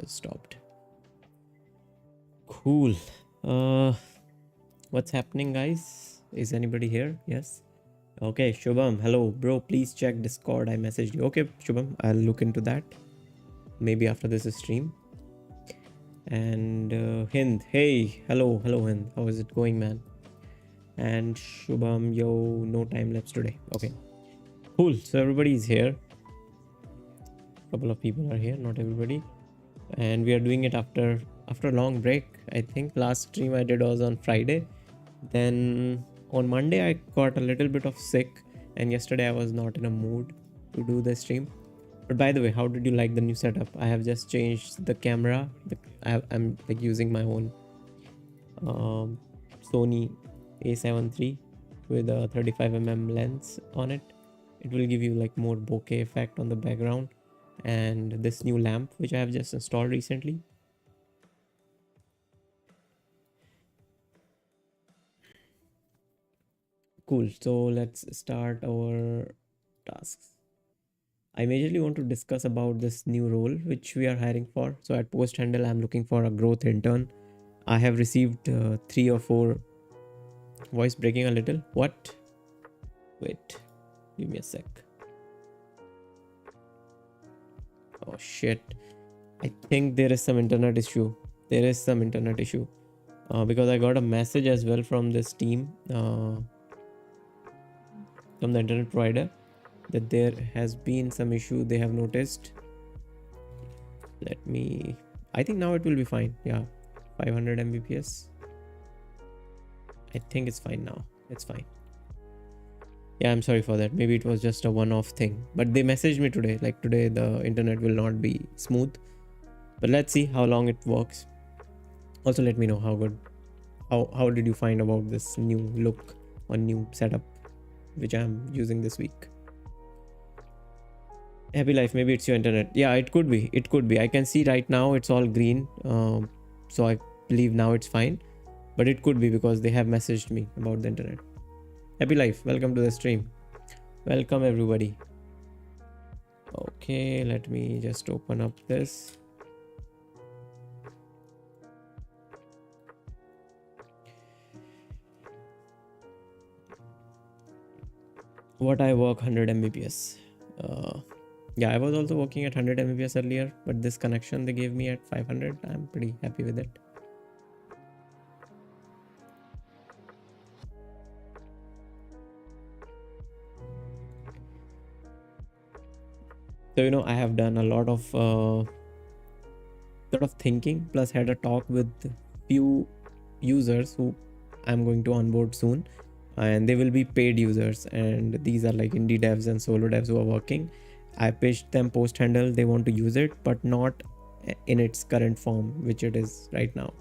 was stopped. Cool. What's happening, guys? Is anybody here? Yes. Okay, Shubham. Hello, bro. Please check Discord. I messaged you. Okay, Shubham. I'll look into that. Maybe after this stream. And Hind. Hey. Hello, Hind. How is it going, man? And Shubham, yo, no time lapse today. Okay. Cool. So everybody's here. Couple of people are here, not everybody. And we are doing it after a long break. I think last stream I did was on Friday. Then on Monday I got a little bit of sick, and yesterday I was not in a mood to do the stream. But by the way, how did you like the new setup? I have just changed the camera. I'm like using my own Sony A7 III with a 35mm lens on it. It will give you like more bokeh effect on the background. And this new lamp which I have just installed recently. Cool. So let's start our tasks. I majorly want to discuss about this new role which we are hiring for. So at PostHandle, I'm looking for a growth intern. I have received 3 or 4 voice breaking a little. What? Wait, give me a sec. Oh shit. I think there is some internet issue. Because I got a message as well from this team, from the internet provider, that there has been some issue they have noticed. I think now it will be fine. Yeah, 500 Mbps. I think it's fine now. It's fine. Yeah, I'm sorry for that. Maybe it was just a one-off thing. But they messaged me today. Like today, the internet will not be smooth. But let's see how long it works. Also, let me know how good. How did you find about this new look or new setup, which I'm using this week? Happy life. Maybe it's your internet. Yeah, it could be. It could be. I can see right now it's all green. So I believe now it's fine. But it could be because they have messaged me about the internet. Happy life. Welcome to the stream. Welcome everybody. Okay, let me just open up this. What I work 100 Mbps. Yeah, I was also working at 100 Mbps earlier, but this connection they gave me at 500. I'm pretty happy with it. So I have done a lot of thinking, plus had a talk with few users who I'm going to onboard soon, and they will be paid users, and these are like indie devs and solo devs who are working. I pitched them PostHandle. They want to use it, but not in its current form, which it is right now.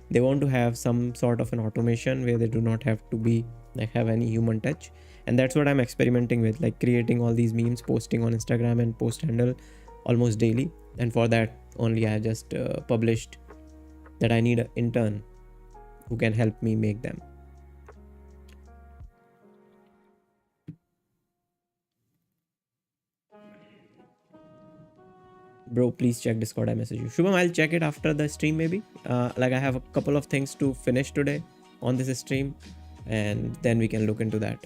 They want to have some sort of an automation where they do not have to be like have any human touch, and that's what I'm experimenting with, like creating all these memes, posting on Instagram and PostHandle almost daily. And for that only I just published that I need an intern who can help me make them. Bro, please check Discord. I message you. Shubham, I'll check it after the stream maybe. Like I have a couple of things to finish today on this stream, and then we can look into that.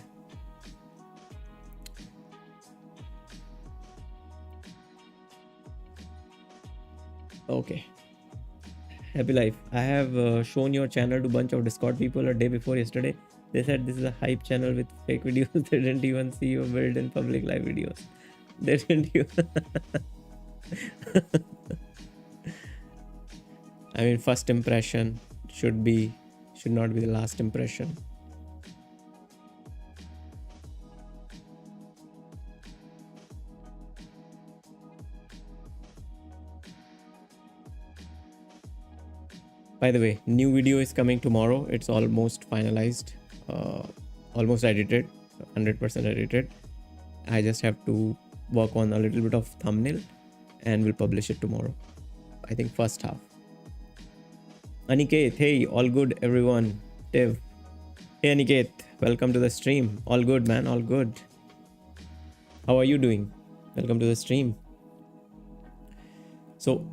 Okay. Happy life. I have shown your channel to a bunch of Discord people a day before yesterday. They said this is a hype channel with fake videos. They didn't even see you build in public live videos. They didn't even... I mean, first impression should not be the last impression. By the way, new video is coming tomorrow. It's almost finalized, almost edited, 100% edited. I just have to work on a little bit of thumbnail and we'll publish it tomorrow. I think first half. Aniket, hey, all good everyone. Tiv, hey Aniket, welcome to the stream. All good, man, all good. How are you doing? Welcome to the stream. So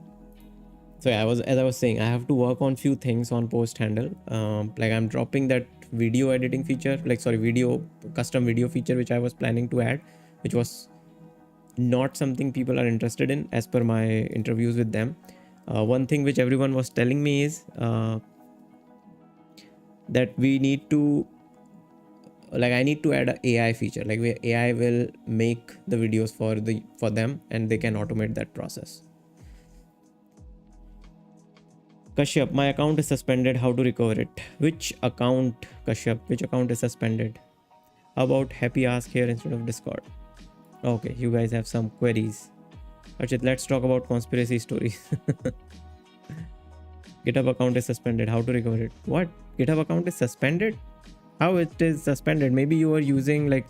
So yeah, as I was saying, I have to work on few things on post handle. Like I'm dropping that video editing feature, like sorry, video custom video feature, which I was planning to add, which was not something people are interested in as per my interviews with them. One thing which everyone was telling me is that we need to, like I need to add an AI feature, like where AI will make the videos for them and they can automate that process. Kashyap, my account is suspended. How to recover it? Which account, Kashyap? Which account is suspended? How about happy ask here instead of Discord? Okay, you guys have some queries. Archit, let's talk about conspiracy stories. GitHub account is suspended. How to recover it? What? GitHub account is suspended? How it is suspended? Maybe you are using like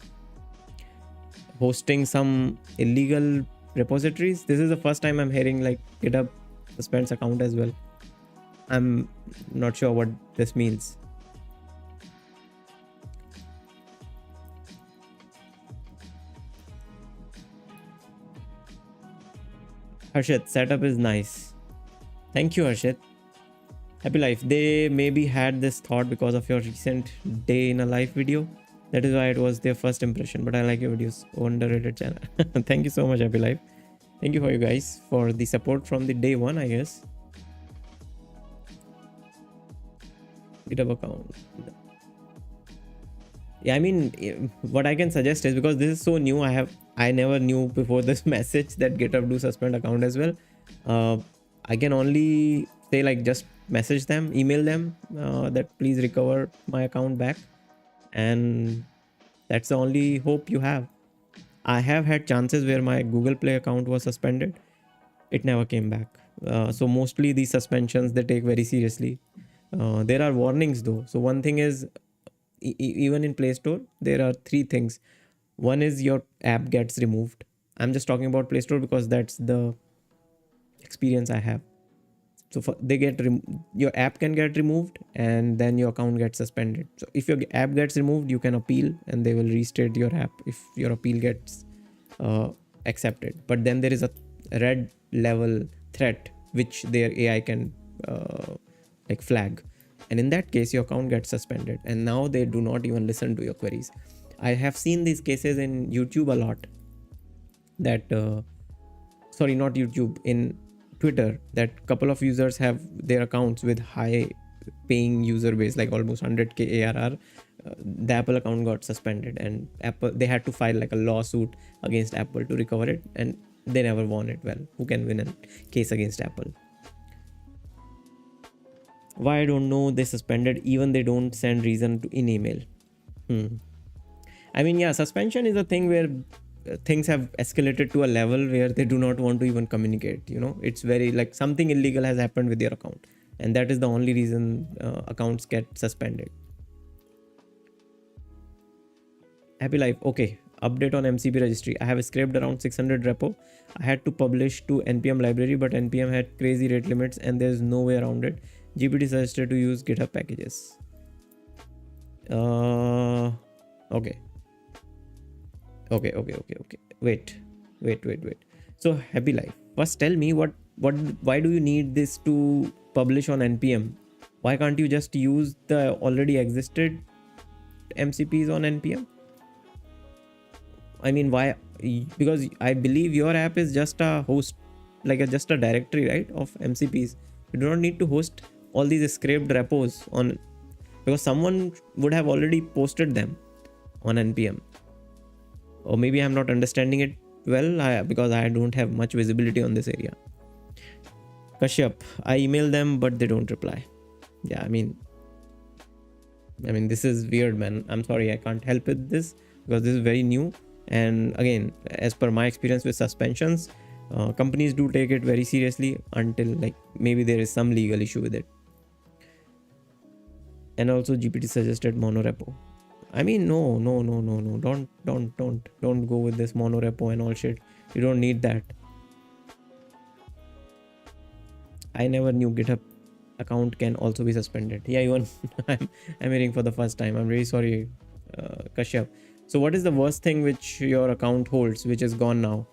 hosting some illegal repositories. This is the first time I'm hearing like GitHub suspends account as well. I'm not sure what this means. Harshit, setup is nice. Thank you, Harshit. Happy life. They maybe had this thought because of your recent day in a life video. That is why it was their first impression. But I like your videos. Underrated channel. Thank you so much, Happy life. Thank you for you guys for the support from the day one, I guess. GitHub account. Yeah, I mean, what I can suggest is, because this is so new, I never knew before this message that GitHub do suspend account as well. I can only say like just message them, email them that please recover my account back, and that's the only hope you have. I have had chances where my Google Play account was suspended. It never came back. So mostly these suspensions they take very seriously. There are warnings though. So one thing is, even in Play Store, there are three things. One is your app gets removed. I'm just talking about Play Store because that's the experience I have. So your app can get removed and then your account gets suspended. So if your app gets removed, you can appeal and they will restate your app if your appeal gets accepted. But then there is a red level threat which their AI can like flag, and in that case your account gets suspended and now they do not even listen to your queries. I have seen these cases in YouTube a lot, that sorry, not YouTube, in Twitter, that couple of users have their accounts with high paying user base, like almost 100k ARR. The Apple account got suspended and Apple, they had to file like a lawsuit against Apple to recover it, and they never won it. Well, who can win a case against Apple? Why I don't know, they suspended, even they don't send reason to in email. I mean, yeah, suspension is a thing where things have escalated to a level where they do not want to even communicate. You know, it's very like something illegal has happened with your account, and that is the only reason accounts get suspended. Happy life. Okay, update on MCP registry. I have scraped around 600 repo. I had to publish to npm library, but npm had crazy rate limits and there's no way around it. GPT suggested to use GitHub packages. Okay. Wait. So happy life. First tell me why do you need this to publish on npm? Why can't you just use the already existed MCPs on npm? I mean, why? Because I believe your app is just a host, like just a directory, right, of MCPs. You do not need to host all these scraped repos on, because someone would have already posted them on npm. Or maybe I'm not understanding it well, because I don't have much visibility on this area. Kashyap, I email them but they don't reply. Yeah, I mean this is weird, man. I'm sorry, I can't help with this because this is very new. And again, as per my experience with suspensions, companies do take it very seriously until like maybe there is some legal issue with it. And also GPT suggested monorepo. I mean, no. Don't go with this monorepo and all shit. You don't need that. I never knew GitHub account can also be suspended. Yeah, even I'm hearing for the first time. I'm really sorry, Kashyap. So what is the worst thing which your account holds, which is gone now?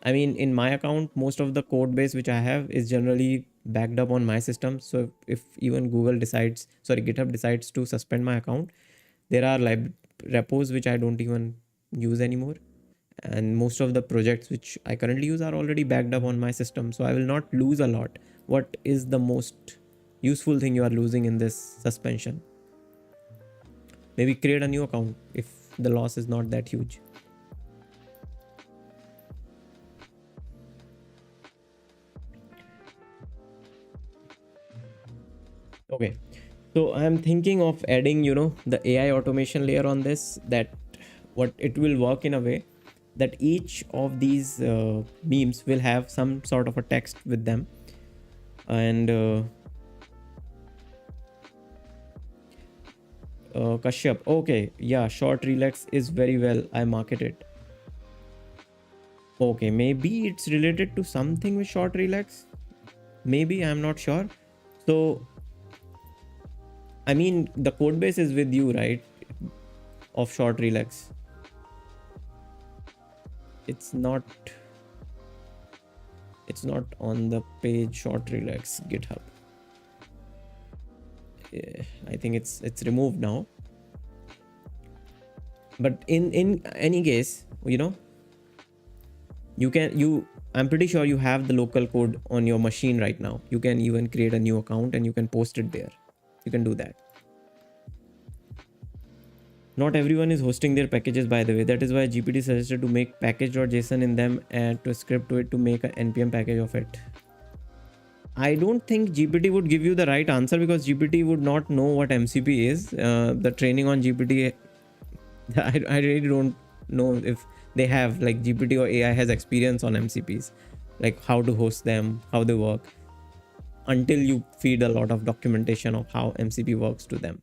I mean, in my account, most of the code base which I have is generally backed up on my system. So if even GitHub decides to suspend my account, there are repos which I don't even use anymore. And most of the projects which I currently use are already backed up on my system. So I will not lose a lot. What is the most useful thing you are losing in this suspension? Maybe create a new account if the loss is not that huge. Okay, so I'm thinking of adding, the AI automation layer on this, that what it will work in a way that each of these memes will have some sort of a text with them. And Kashyap, okay, yeah, short relax is very well, I market it. Okay, maybe it's related to something with short relax, maybe, I'm not sure. So I mean, the code base is with you, right, of short relax. It's not on the page short relax GitHub. I think it's removed now. But in any case, I'm pretty sure you have the local code on your machine right now. You can even create a new account and you can post it there. You can do that. Not everyone is hosting their packages, by the way. That is why GPT suggested to make package.json in them and to script to it to make an npm package of it. I don't think GPT would give you the right answer because GPT would not know what MCP is. The training on GPT, I really don't know if they have, like, GPT or AI has experience on MCPs, like how to host them, how they work, until you feed a lot of documentation of how MCP works to them.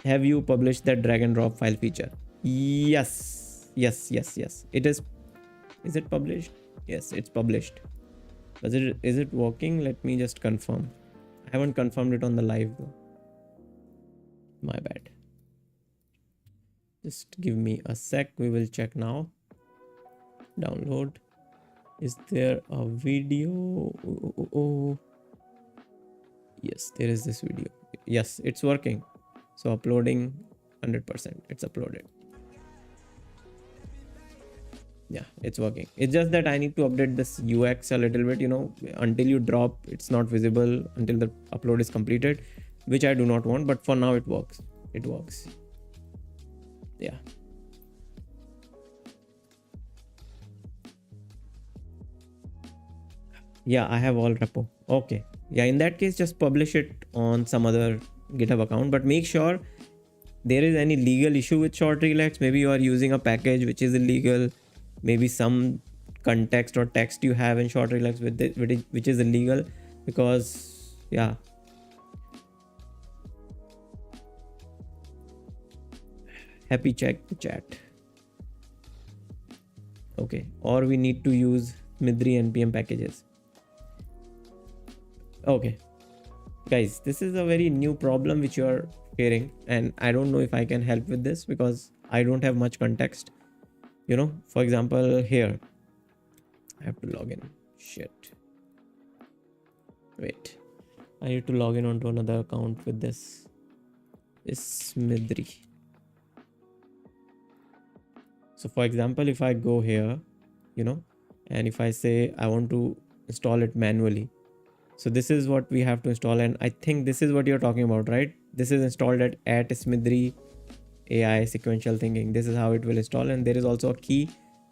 Have you published that drag and drop file feature? Yes. It is. Is it published? Yes, it's published. Is it working? Let me just confirm. I haven't confirmed it on the live though. My bad. Just give me a sec. We will check now. Download. Is there a video? Oh. Yes, there is this video. Yes, it's working. So uploading 100%. It's uploaded. Yeah, it's working. It's just that I need to update this UX a little bit, until you drop, it's not visible until the upload is completed, which I do not want, but for now it works. It works. Yeah. Yeah, I have all repo. Okay. Yeah, in that case, just publish it on some other GitHub account, but make sure there is any legal issue with short relax. Maybe you are using a package which is illegal. Maybe some context or text you have in short relax with it, which is illegal, because yeah. Happy check the chat. Okay, or we need to use Midri npm packages. Okay, guys, this is a very new problem which you are hearing, and I don't know if I can help with this because I don't have much context. For example, here I have to log in. Shit. Wait, I need to log in onto another account with this. Midri. So for example, if I go here, and if I say I want to install it manually, so this is what we have to install, and I think this is what you're talking about, right? This is installed at Smidri AI sequential thinking. This is how it will install, and there is also a key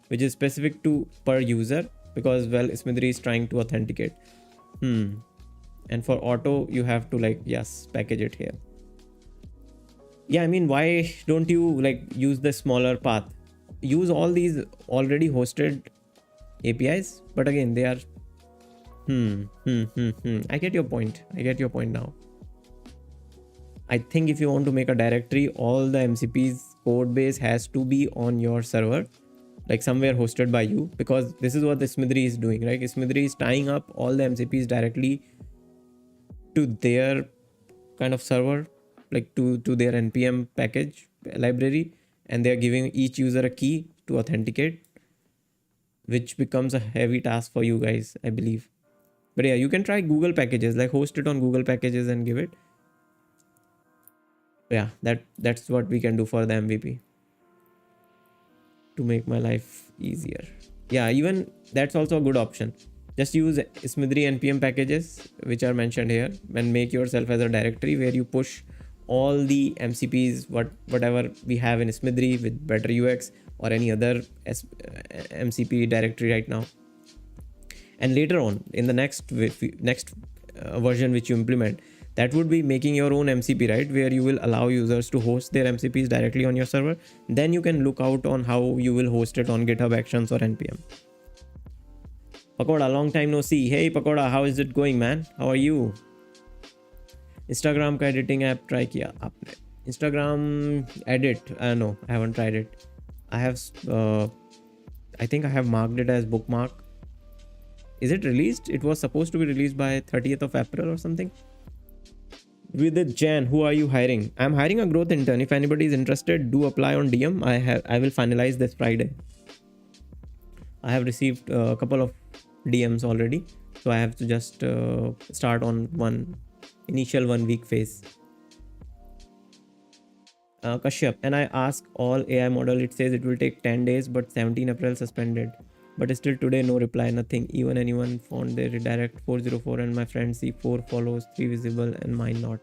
which is specific to per user, because Smidri is trying to authenticate. And for auto, you have to package it here. Yeah, I mean, why don't you use the smaller path? Use all these already hosted APIs, but again, they are I get your point. Now. I think if you want to make a directory, all the MCP's code base has to be on your server, like somewhere hosted by you, because this is what the Smidri is doing, right? Smidri is tying up all the MCPs directly to their kind of server, like to their npm package library, and they are giving each user a key to authenticate. which becomes a heavy task for you guys, I believe. But yeah, you can try Google packages, like host it on Google packages and give it. Yeah, that's what we can do for the MVP to make my life easier. Yeah, even that's also a good option. Just use Smithry npm packages which are mentioned here and make yourself as a directory where you push all the MCPs, whatever we have in Smithry with better UX or any other MCP directory right now. And later on in the next version which you implement, that would be making your own MCP, right, where you will allow users to host their MCPs directly on your server. Then you can look out on how you will host it on GitHub Actions or npm. Pakoda, long time no see. Hey Pakoda, how is it going, man? How are you? Instagram का editing app try किया आपने? Instagram edit? No, I haven't tried it. I think I have marked it as bookmark. Is it released? It was supposed to be released by 30th of April or something. With it, Jan, who are you hiring? I'm hiring a growth intern. If anybody is interested, do apply on DM. I will finalize this Friday. I have received a couple of DMs already, so I have to just start on initial 1 week phase. Kashyap, and I ask all AI model, it says it will take 10 days, but 17 April suspended. But still today, no reply, nothing. Even anyone found they redirect 404 and my friend see 4 follows, 3 visible and mine not.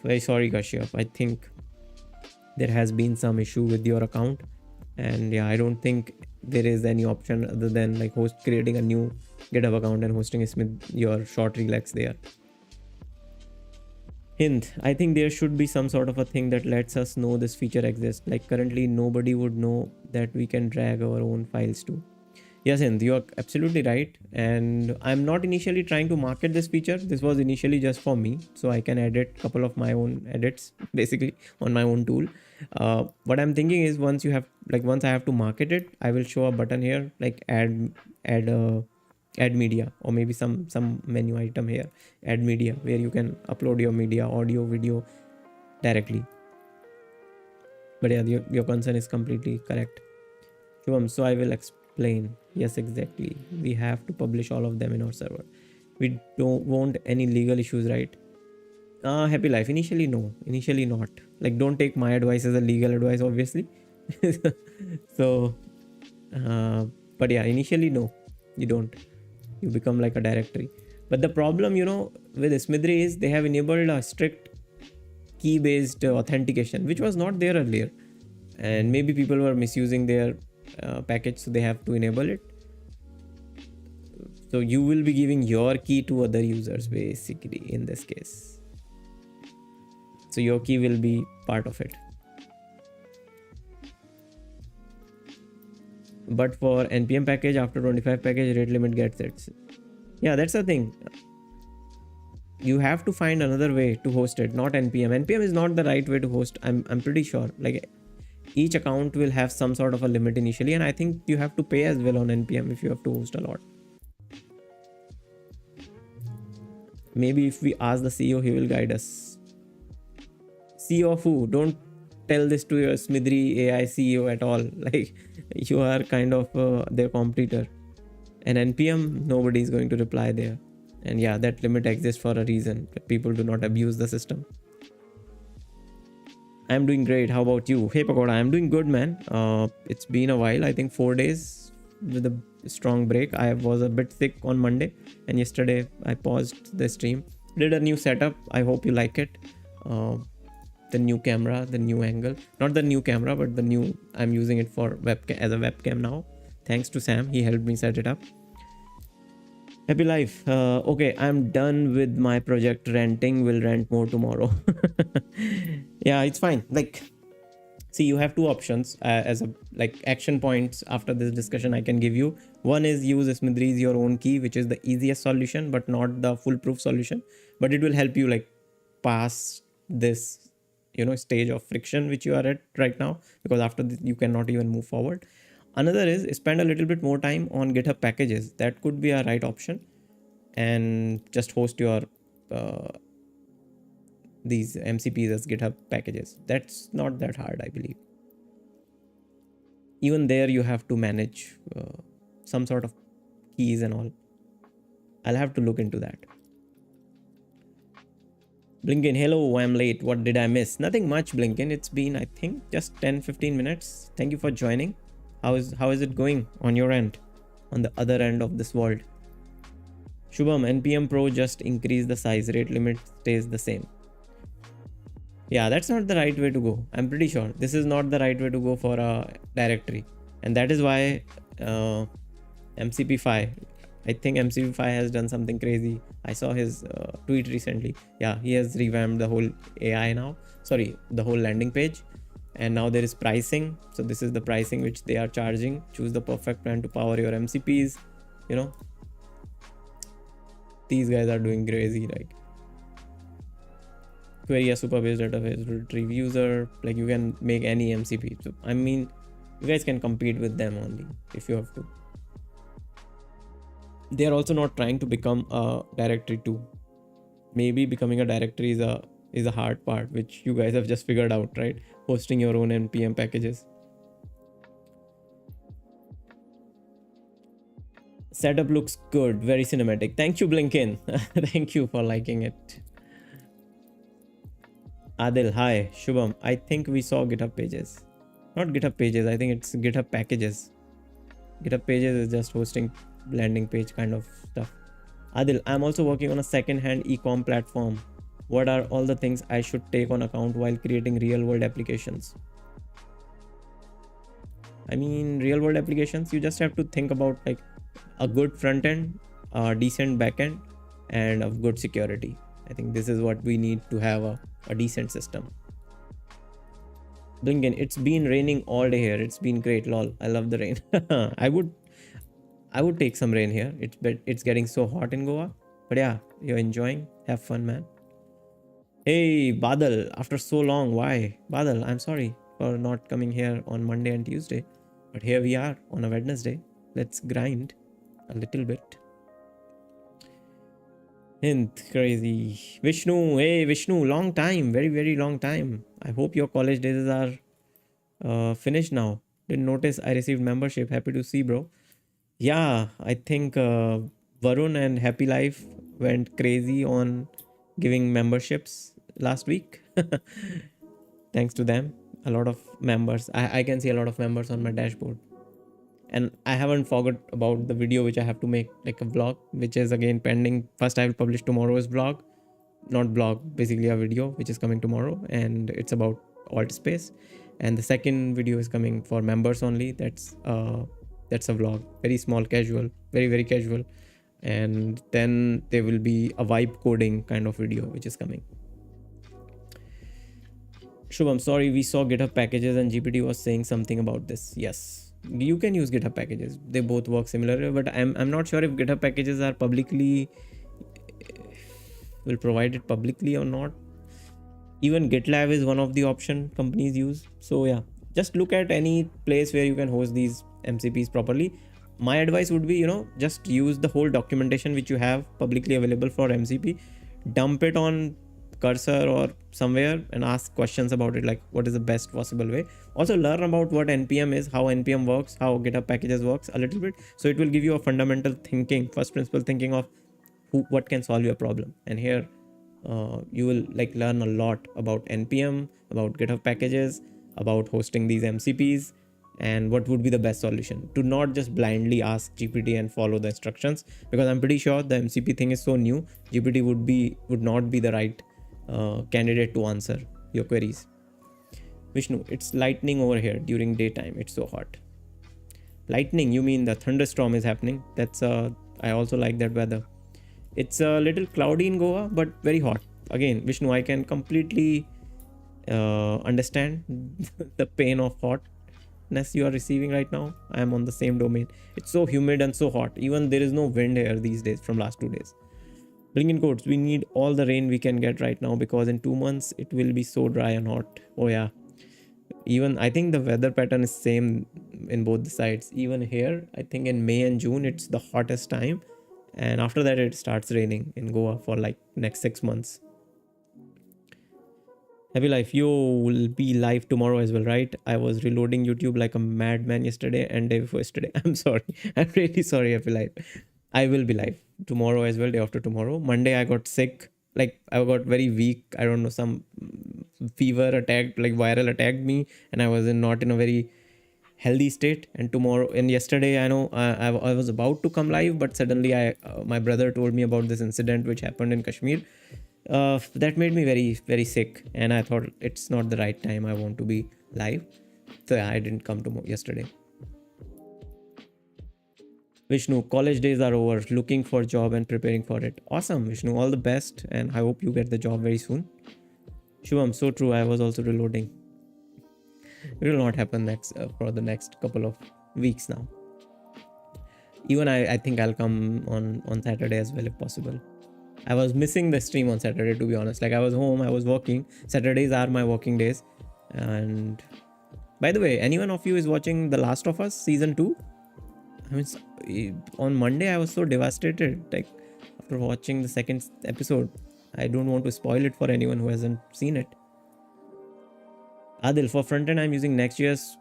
Very sorry, Kashyap. I think there has been some issue with your account. And yeah, I don't think there is any option other than like creating a new GitHub account and hosting your short relax there. Hint, I think there should be some sort of a thing that lets us know this feature exists. Like currently nobody would know that we can drag our own files too. Yes, Hint, you are absolutely right. And I'm not initially trying to market this feature. This was initially just for me. So I can edit a couple of my own edits basically on my own tool. What I'm thinking is once I have to market it, I will show a button here like add media, or maybe some menu item here, add media, where you can upload your media, audio, video directly. But yeah, your concern is completely correct, Shubham. So I will explain. Yes, exactly, we have to publish all of them in our server. We don't want any legal issues, right? Happy life, initially no, initially not. Like don't take my advice as a legal advice, obviously. So but yeah, initially no, you don't. You become like a directory. But the problem, with Smithry is they have enabled a strict key based authentication, which was not there earlier, and maybe people were misusing their package, so they have to enable it. So you will be giving your key to other users basically in this case, so your key will be part of it. But for npm package, after 25 package, rate limit gets it. Yeah, that's the thing. You have to find another way to host it, not npm. Npm is not the right way to host. I'm pretty sure. Like each account will have some sort of a limit initially, and I think you have to pay as well on npm if you have to host a lot. Maybe if we ask the CEO, he will guide us. CEO of who? Don't tell this to your Smithry AI CEO at all. Like you are kind of their competitor. And npm, nobody is going to reply there. And yeah, that limit exists for a reason. People do not abuse the system. I'm doing great. How about you? Hey Pakoda, I'm doing good, man. It's been a while. I think 4 days with a strong break. I was a bit sick on Monday, and yesterday I paused the stream. Did a new setup. I hope you like it. The new camera, the new angle. Not the new camera, but the new. I'm using it for webcam as a webcam now. Thanks to Sam, he helped me set it up. Happy life. Okay, I'm done with my project renting. Will rent more tomorrow. Yeah, it's fine. Like, see, you have two options as a like action points after this discussion I can give you. One is use Smithry's your own key, which is the easiest solution, but not the foolproof solution. But it will help you like pass this, stage of friction which you are at right now, because after this you cannot even move forward. Another is spend a little bit more time on GitHub packages. That could be a right option, and just host your these MCPs as GitHub packages. That's not that hard, I believe. even there you have to manage some sort of keys and all. I'll have to look into that. Blinken, hello, I'm late. What did I miss? Nothing much, Blinken. It's been, I think, just 10-15 minutes. Thank you for joining. How is it going on your end, on the other end of this world? Shubham, NPM Pro just increase the size, rate limit stays the same. Yeah, that's not the right way to go. I'm pretty sure this is not the right way to go for a directory. And that is why MCP5, I think MCP5 has done something crazy. I saw his tweet recently. Yeah, he has revamped the whole AI now. Sorry, the whole landing page. And now there is pricing. So this is the pricing which they are charging. Choose the perfect plan to power your MCPs. You know, these guys are doing crazy. Like, query a super-based database, retrieve user. Like, you can make any MCP. So I mean, you guys can compete with them only if you have to. They are also not trying to become a directory too. Maybe becoming a directory is a hard part, which you guys have just figured out, right? Hosting your own npm packages. Setup looks good, very cinematic. Thank you, Blinken. Thank you for liking it. Adil, hi. Shubham, I think we saw GitHub pages. Not GitHub pages, I think it's GitHub packages. GitHub pages is just hosting landing page kind of stuff. Adil, I'm also working on a second-hand e-com platform. What are all the things I should take on account while creating real-world applications? I mean, real-world applications, you just have to think about like a good front end, a decent back end, and a good security. I think this is what we need to have a decent system. Blinken, it's been raining all day here. It's been great. Lol, I love the rain. I would take some rain here. It's getting so hot in Goa. But yeah, you're enjoying. Have fun, man. Hey, Badal, after so long, why? Badal, I'm sorry for not coming here on Monday and Tuesday. But here we are on a Wednesday. Let's grind a little bit. Hint, crazy. Vishnu, hey Vishnu, long time, very, very long time. I hope your college days are finished now. Didn't notice I received membership. Happy to see, bro. Yeah, I think Varun and Happy Life went crazy on giving memberships last week. Thanks to them, a lot of members. I can see a lot of members on my dashboard. And I haven't forgot about the video which I have to make, like a vlog, which is again pending. First, I will publish tomorrow's vlog, not vlog, basically a video which is coming tomorrow, and it's about alt space. And the second video is coming for members only. That's a vlog, very small, casual, very, very casual. And then there will be a vibe coding kind of video which is coming. Shubham, sorry, we saw GitHub packages and GPT was saying something about this. Yes, you can use GitHub packages. They both work similarly, but I'm not sure if GitHub packages are publicly, will provide it publicly or not. Even GitLab is one of the option companies use. So yeah, just look at any place where you can host these MCPs properly. My advice would be, just use the whole documentation which you have publicly available for MCP, dump it on Cursor or somewhere and ask questions about it, like what is the best possible way. Also learn about what NPM is, how NPM works, how GitHub packages works a little bit. So it will give you a fundamental thinking, first principle thinking of what can solve your problem. And here you will like learn a lot about NPM, about GitHub packages, about hosting these MCPs, and what would be the best solution. To not just blindly ask GPT and follow the instructions, because I'm pretty sure the MCP thing is so new, GPT would not be the right candidate to answer your queries. Vishnu, it's lightning over here during daytime. It's so hot. Lightning, you mean the thunderstorm is happening? That's I also like that weather. It's a little cloudy in Goa, but very hot. Again, Vishnu, I can completely understand the pain of hotness you are receiving right now. I am on the same domain. It's so humid and so hot. Even there is no wind here these days from last 2 days. Bring in quotes. We need all the rain we can get right now because in 2 months it will be so dry and hot. Oh yeah. Even I think the weather pattern is same in both the sides. Even here, I think in May and June it's the hottest time, and after that it starts raining in Goa for like next 6 months. Happy life. You will be live tomorrow as well, right? I was reloading YouTube like a madman yesterday and day before yesterday. I'm sorry. I'm really sorry, Happy life. I will be live tomorrow as well, day after tomorrow. Monday, I got sick. Like, I got very weak. I don't know, some fever attacked, like viral attacked me, and I was not in a very healthy state. And tomorrow and yesterday, I know I was about to come live, but suddenly my brother told me about this incident which happened in Kashmir. That made me very very sick, and I thought it's not the right time. I want to be live, so I didn't come to yesterday. Vishnu, college days are over. Looking for job and preparing for it. Awesome, Vishnu. All the best, and I hope you get the job very soon. Shubham, so true. I was also reloading. It will not happen next for the next couple of weeks now. Even I think I'll come on Saturday as well if possible. I was missing the stream on Saturday, to be honest. Like, I was home, I was working. Saturdays are my working days. And by the way, anyone of you is watching The Last of Us season 2? I mean, on Monday I was so devastated. Like, after watching the second episode, I don't want to spoil it for anyone who hasn't seen it. Adil, for frontend, I'm using Next.js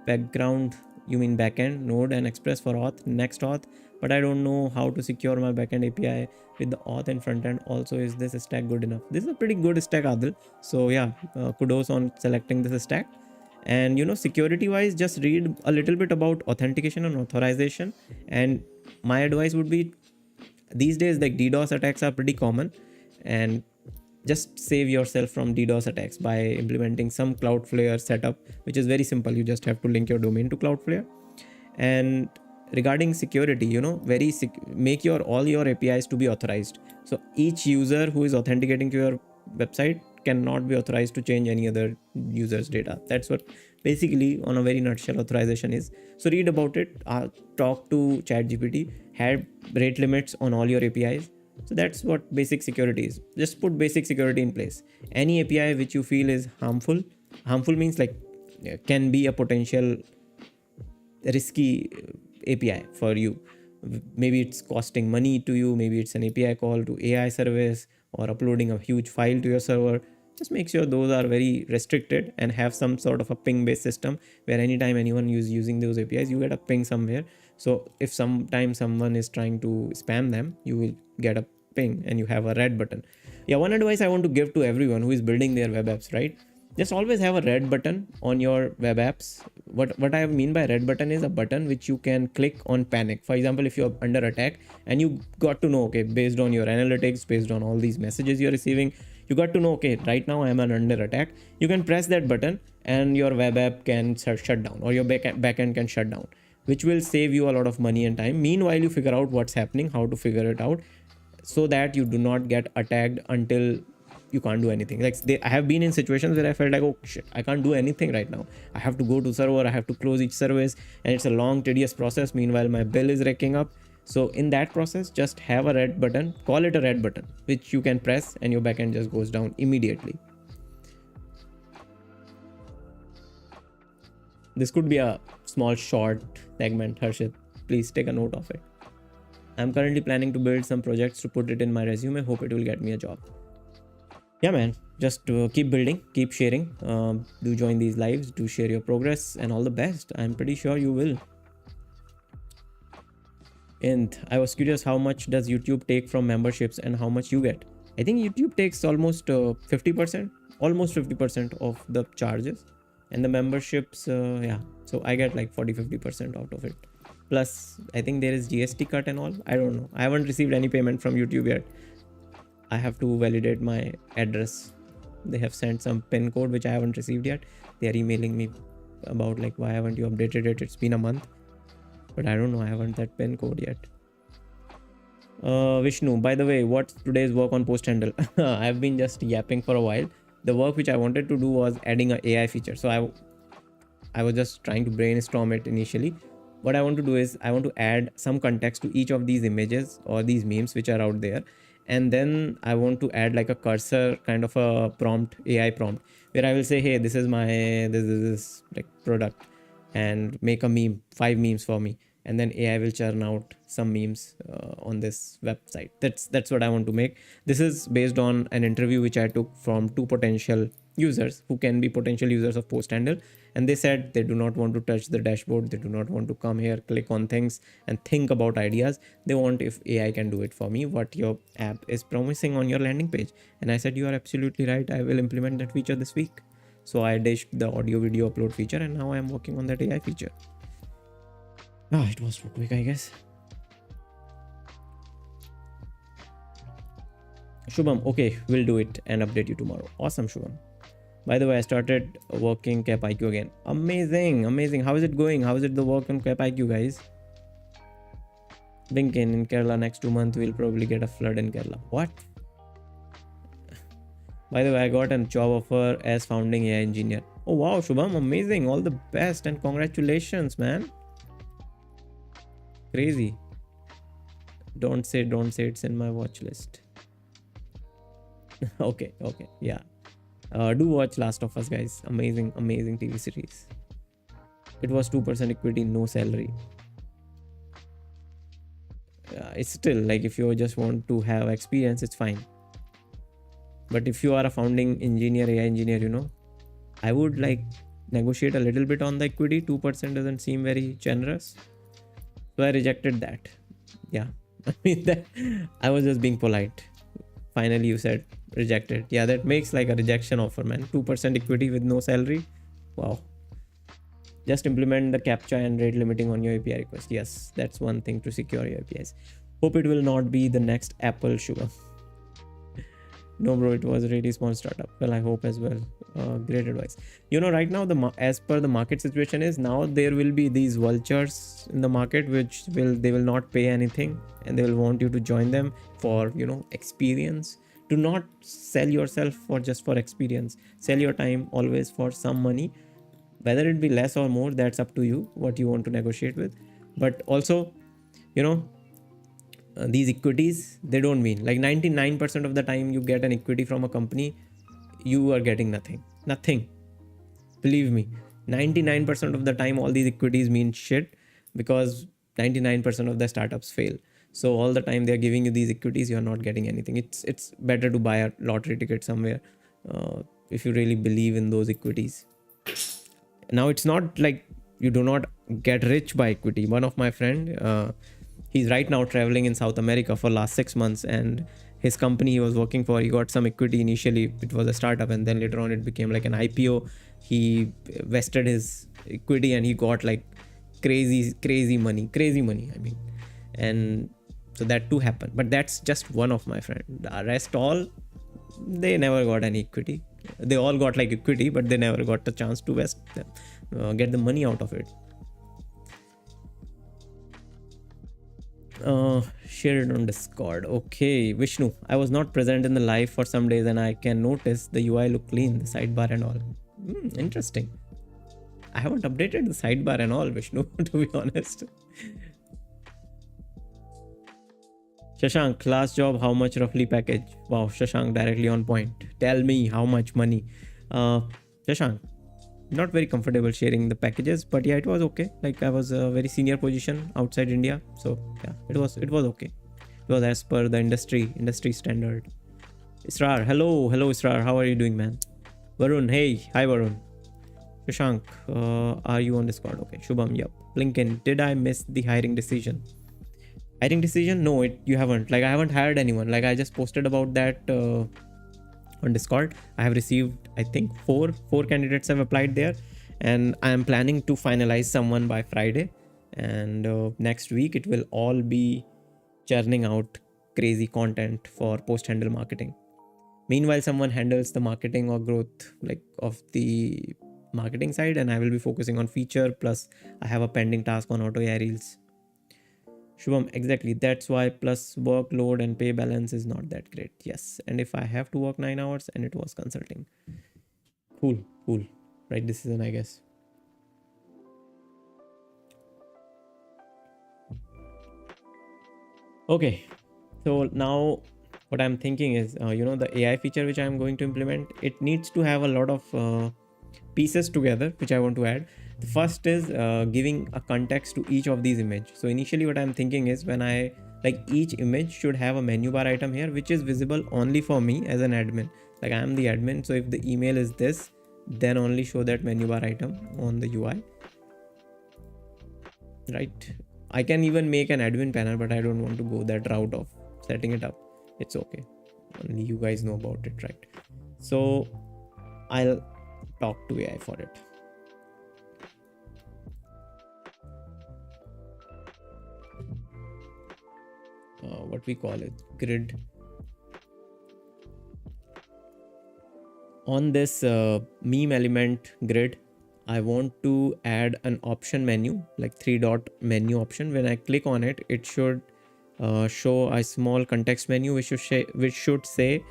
background. You mean backend, Node and Express for auth, next auth, but I don't know how to secure my backend API with the auth and frontend. Also, is this stack good enough? This is a pretty good stack, Adil. So yeah, kudos on selecting this stack. And security wise, just read a little bit about authentication and authorization. And my advice would be, these days, like, DDoS attacks are pretty common, and just save yourself from DDoS attacks by implementing some Cloudflare setup, which is very simple. You just have to link your domain to Cloudflare. And regarding security, make all your APIs to be authorized. So each user who is authenticating to your website cannot be authorized to change any other user's data. That's what basically, on a very nutshell, authorization is. So read about it, talk to ChatGPT, have rate limits on all your APIs. So that's what basic security is. Just put basic security in place. Any API which you feel is harmful means, like, can be a potential risky API for you. Maybe it's costing money to you, maybe it's an API call to AI service, or uploading a huge file to your server. Just make sure those are very restricted and have some sort of a ping based system, where anytime anyone is using those APIs, you get a ping somewhere. So if sometime someone is trying to spam them, you will get a ping and you have a red button. Yeah, one advice I want to give to everyone who is building their web apps, right? Just always have a red button on your web apps. What I mean by red button is a button which you can click on panic. For example, if you're under attack and you got to know, okay, based on your analytics, based on all these messages you're receiving, you got to know, okay, right now I am under attack. You can press that button and your web app can shut down, or your backend can shut down, which will save you a lot of money and time. Meanwhile, you figure out what's happening, how to figure it out, so that you do not get attacked until you can't do anything. Like, I have been in situations where I felt like, oh shit, I can't do anything right now. I have to go to server, I have to close each service, and it's a long, tedious process. Meanwhile, my bill is racking up. So in that process, just have a red button, call it a red button, which you can press and your backend just goes down immediately. This could be a small short segment, Harshit. Please take a note of it. I'm currently planning to build some projects to put it in my resume. Hope it will get me a job. Yeah, man, just keep building, keep sharing. Do join these lives, do share your progress, and all the best. I'm pretty sure you will. And I was curious, how much does YouTube take from memberships and how much you get? I think YouTube takes almost 50%, almost 50% of the charges, and the memberships, yeah. So I get like 40-50% out of it. Plus, I think there is GST cut and all. I don't know. I haven't received any payment from YouTube yet. I have to validate my address. They have sent some PIN code which I haven't received yet. They are emailing me about, like, why haven't you updated it? It's been a month. But I don't know, I haven't that PIN code yet. Vishnu, by the way, what's today's work on PostHandle? I've been just yapping for a while. The work which I wanted to do was adding an AI feature. So I was just trying to brainstorm it initially. What I want to do is I want to add some context to each of these images or these memes which are out there. And then I want to add like a cursor kind of a prompt, AI prompt, where I will say, hey, this is this like product, and make a meme, 5 memes for me. And then AI will churn out some memes on this website. That's what I want to make. This is based on an interview which I took from 2 potential users who can be potential users of PostHandle, and they said they do not want to touch the dashboard, they do not want to come here, click on things and think about ideas. They want if AI can do it for me what your app is promising on your landing page. And I said, you are absolutely right, I will implement that feature this week. So I dished the audio video upload feature, and now I'm working on that AI feature. It was too quick, I guess. Shubham, okay, we'll do it and update you tomorrow. Awesome, Shubham. By the way, I started working Cap IQ again. Amazing, amazing. How is it going? How is it the work on Cap IQ, guys? Binkin in Kerala next 2 months, we'll probably get a flood in Kerala. What? By the way, I got a job offer as founding AI engineer. Oh wow, Shubham, amazing. All the best and congratulations, man. Crazy. Don't say it's in my watch list. okay, yeah. Do watch Last of Us, guys. Amazing TV series. It was 2% equity, no salary. It's still like, if you just want to have experience, it's fine. But if you are a founding engineer, AI engineer, I would like negotiate a little bit on the equity. 2% doesn't seem very generous. So I rejected that. Yeah. I mean, I was just being polite. Finally, you said rejected. Yeah, that makes like a rejection offer, man. 2% equity with no salary. Wow. Just implement the CAPTCHA and rate limiting on your API request. Yes, that's one thing to secure your APIs. Hope it will not be the next Apple, Sugar. No, bro, it was a really small startup. Well, I hope as well. Great advice. Right now, as per the market situation is, now there will be these vultures in the market, which they will not pay anything, and they will want you to join them for, experience. Do not sell yourself for experience. Sell your time always for some money. Whether it be less or more, that's up to you, what you want to negotiate with. But also, these equities, they don't mean like 99% of the time you get an equity from a company, you are getting nothing. Believe me, 99% of the time all these equities mean shit, because 99% of the startups fail. So all the time they're giving you these equities, you're not getting anything. It's better to buy a lottery ticket somewhere if you really believe in those equities. Now, it's not like you do not get rich by equity. One of my friend, he's right now traveling in South America for last 6 months, and his company he was working for, he got some equity initially. It was a startup, and then later on it became like an IPO. He vested his equity and he got like crazy money. I mean, and so that too happened. But that's just one of my friends. The rest all, they never got any equity. They all got like equity, but they never got the chance to vest them, get the money out of it. Share it on Discord. Okay, Vishnu, I was not present in the live for some days, and I can notice the UI look clean, the sidebar and all. Interesting. I haven't updated the sidebar and all, Vishnu, to be honest. Shashank, last job, how much roughly package? Wow, Shashank, directly on point. Tell me how much money. Shashank, not very comfortable sharing the packages, but yeah, it was okay. Like, I was a very senior position outside India, so yeah, it was okay. It was as per the industry standard. Israr, hello Israr, how are you doing, man? Varun, hey, hi Varun. Shashank, are you on Discord? Okay, Shubham, yep. Lincoln, did I miss the hiring decision? No, you haven't. Like, I haven't hired anyone. Like, I just posted about that on Discord. I have received, I think, four candidates have applied there, and I am planning to finalize someone by Friday, and next week it will all be churning out crazy content for PostHandle marketing. Meanwhile, someone handles the marketing or growth like of the marketing side, and I will be focusing on feature, plus I have a pending task on auto AI reels. Shubham, exactly. That's why plus workload and pay balance is not that great. Yes. And if I have to work 9 hours, and it was consulting. Cool. Right decision, I guess. Okay. So now what I'm thinking is, the AI feature which I'm going to implement, it needs to have a lot of pieces together, which I want to add. The first is giving a context to each of these images. So initially what I'm thinking is, when I like, each image should have a menu bar item here, which is visible only for me as an admin. Like I am the admin, so if the email is this, then only show that menu bar item on the UI, right? I can even make an admin panel, but I don't want to go that route of setting it up. It's okay, only you guys know about it, right? So I'll talk to AI for it. What we call it, grid. On this meme element grid, I want to add an option menu, like 3-dot menu option. When I click on it, it should show a small context menu which should say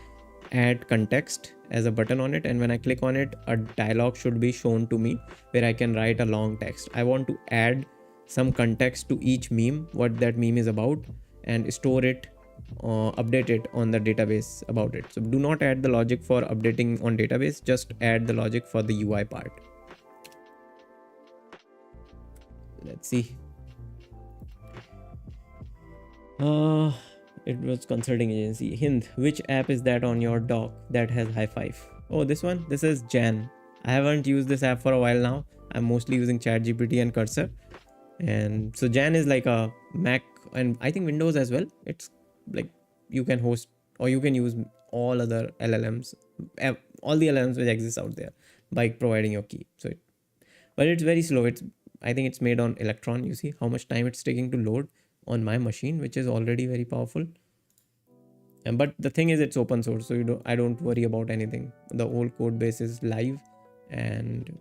add context as a button on it. And when I click on it, a dialog should be shown to me where I can write a long text. I want to add some context to each meme, what that meme is about, and store it, update it on the database about it. So do not add the logic for updating on database, just add the logic for the UI part. Let's see. It was consulting agency. Hind, which app is that on your dock that has high five? Oh, this one. This is Jan. I haven't used this app for a while now. I'm mostly using ChatGPT and Cursor. And so Jan is like a Mac and I think Windows as well. It's like you can host or you can use all other LLMs, all the LLMs which exist out there by providing your key. So but it's very slow. I think it's made on Electron. You see how much time it's taking to load on my machine, which is already very powerful. And but the thing is, it's open source, so I don't worry about anything. The whole code base is live, and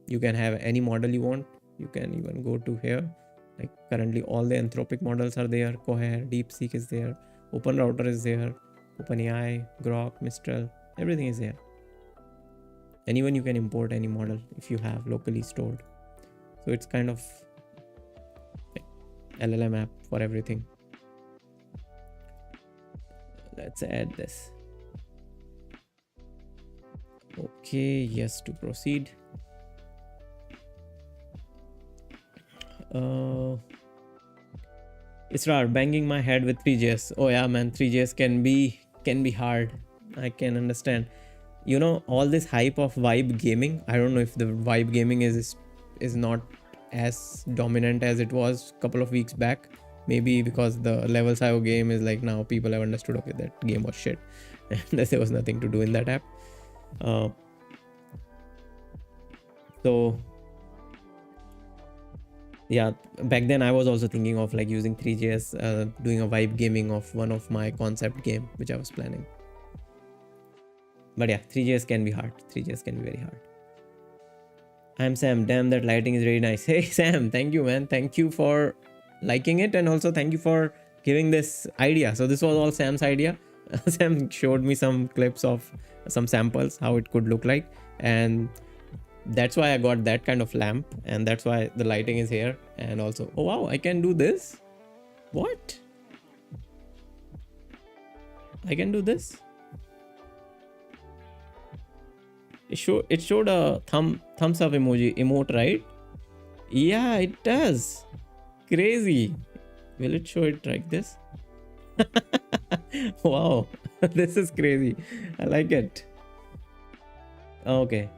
you can have any model you want. You can even go to here. Like currently, all the Anthropic models are there. Cohere, DeepSeek is there. OpenRouter is there. OpenAI, Grok, Mistral, everything is there. And even you can import any model if you have locally stored. So it's kind of like LLM app for everything. Let's add this. Okay, yes to proceed. Israr, banging my head with 3JS. Oh yeah, man, 3JS can be hard. I can understand. You know, all this hype of vibe gaming. I don't know if the vibe gaming is not as dominant as it was a couple of weeks back. Maybe because the Levels IO game is like now people have understood, okay, that game was shit and there was nothing to do in that app. So yeah, back then I was also thinking of like using 3JS, doing a vibe gaming of one of my concept game which I was planning. But yeah, 3JS can be hard. 3JS can be very hard. I'm Sam. Damn, that lighting is really nice. Hey Sam, thank you, man. Thank you for liking it, and also thank you for giving this idea. So this was all Sam's idea. Sam showed me some clips of some samples how it could look like, and that's why I got that kind of lamp, and that's why the lighting is here. And also, oh wow, I can do this. What? I can do this. It showed a thumbs up emote, right? Yeah, it does. Crazy. Will it show it like this? Wow, this is crazy. I like it. Okay.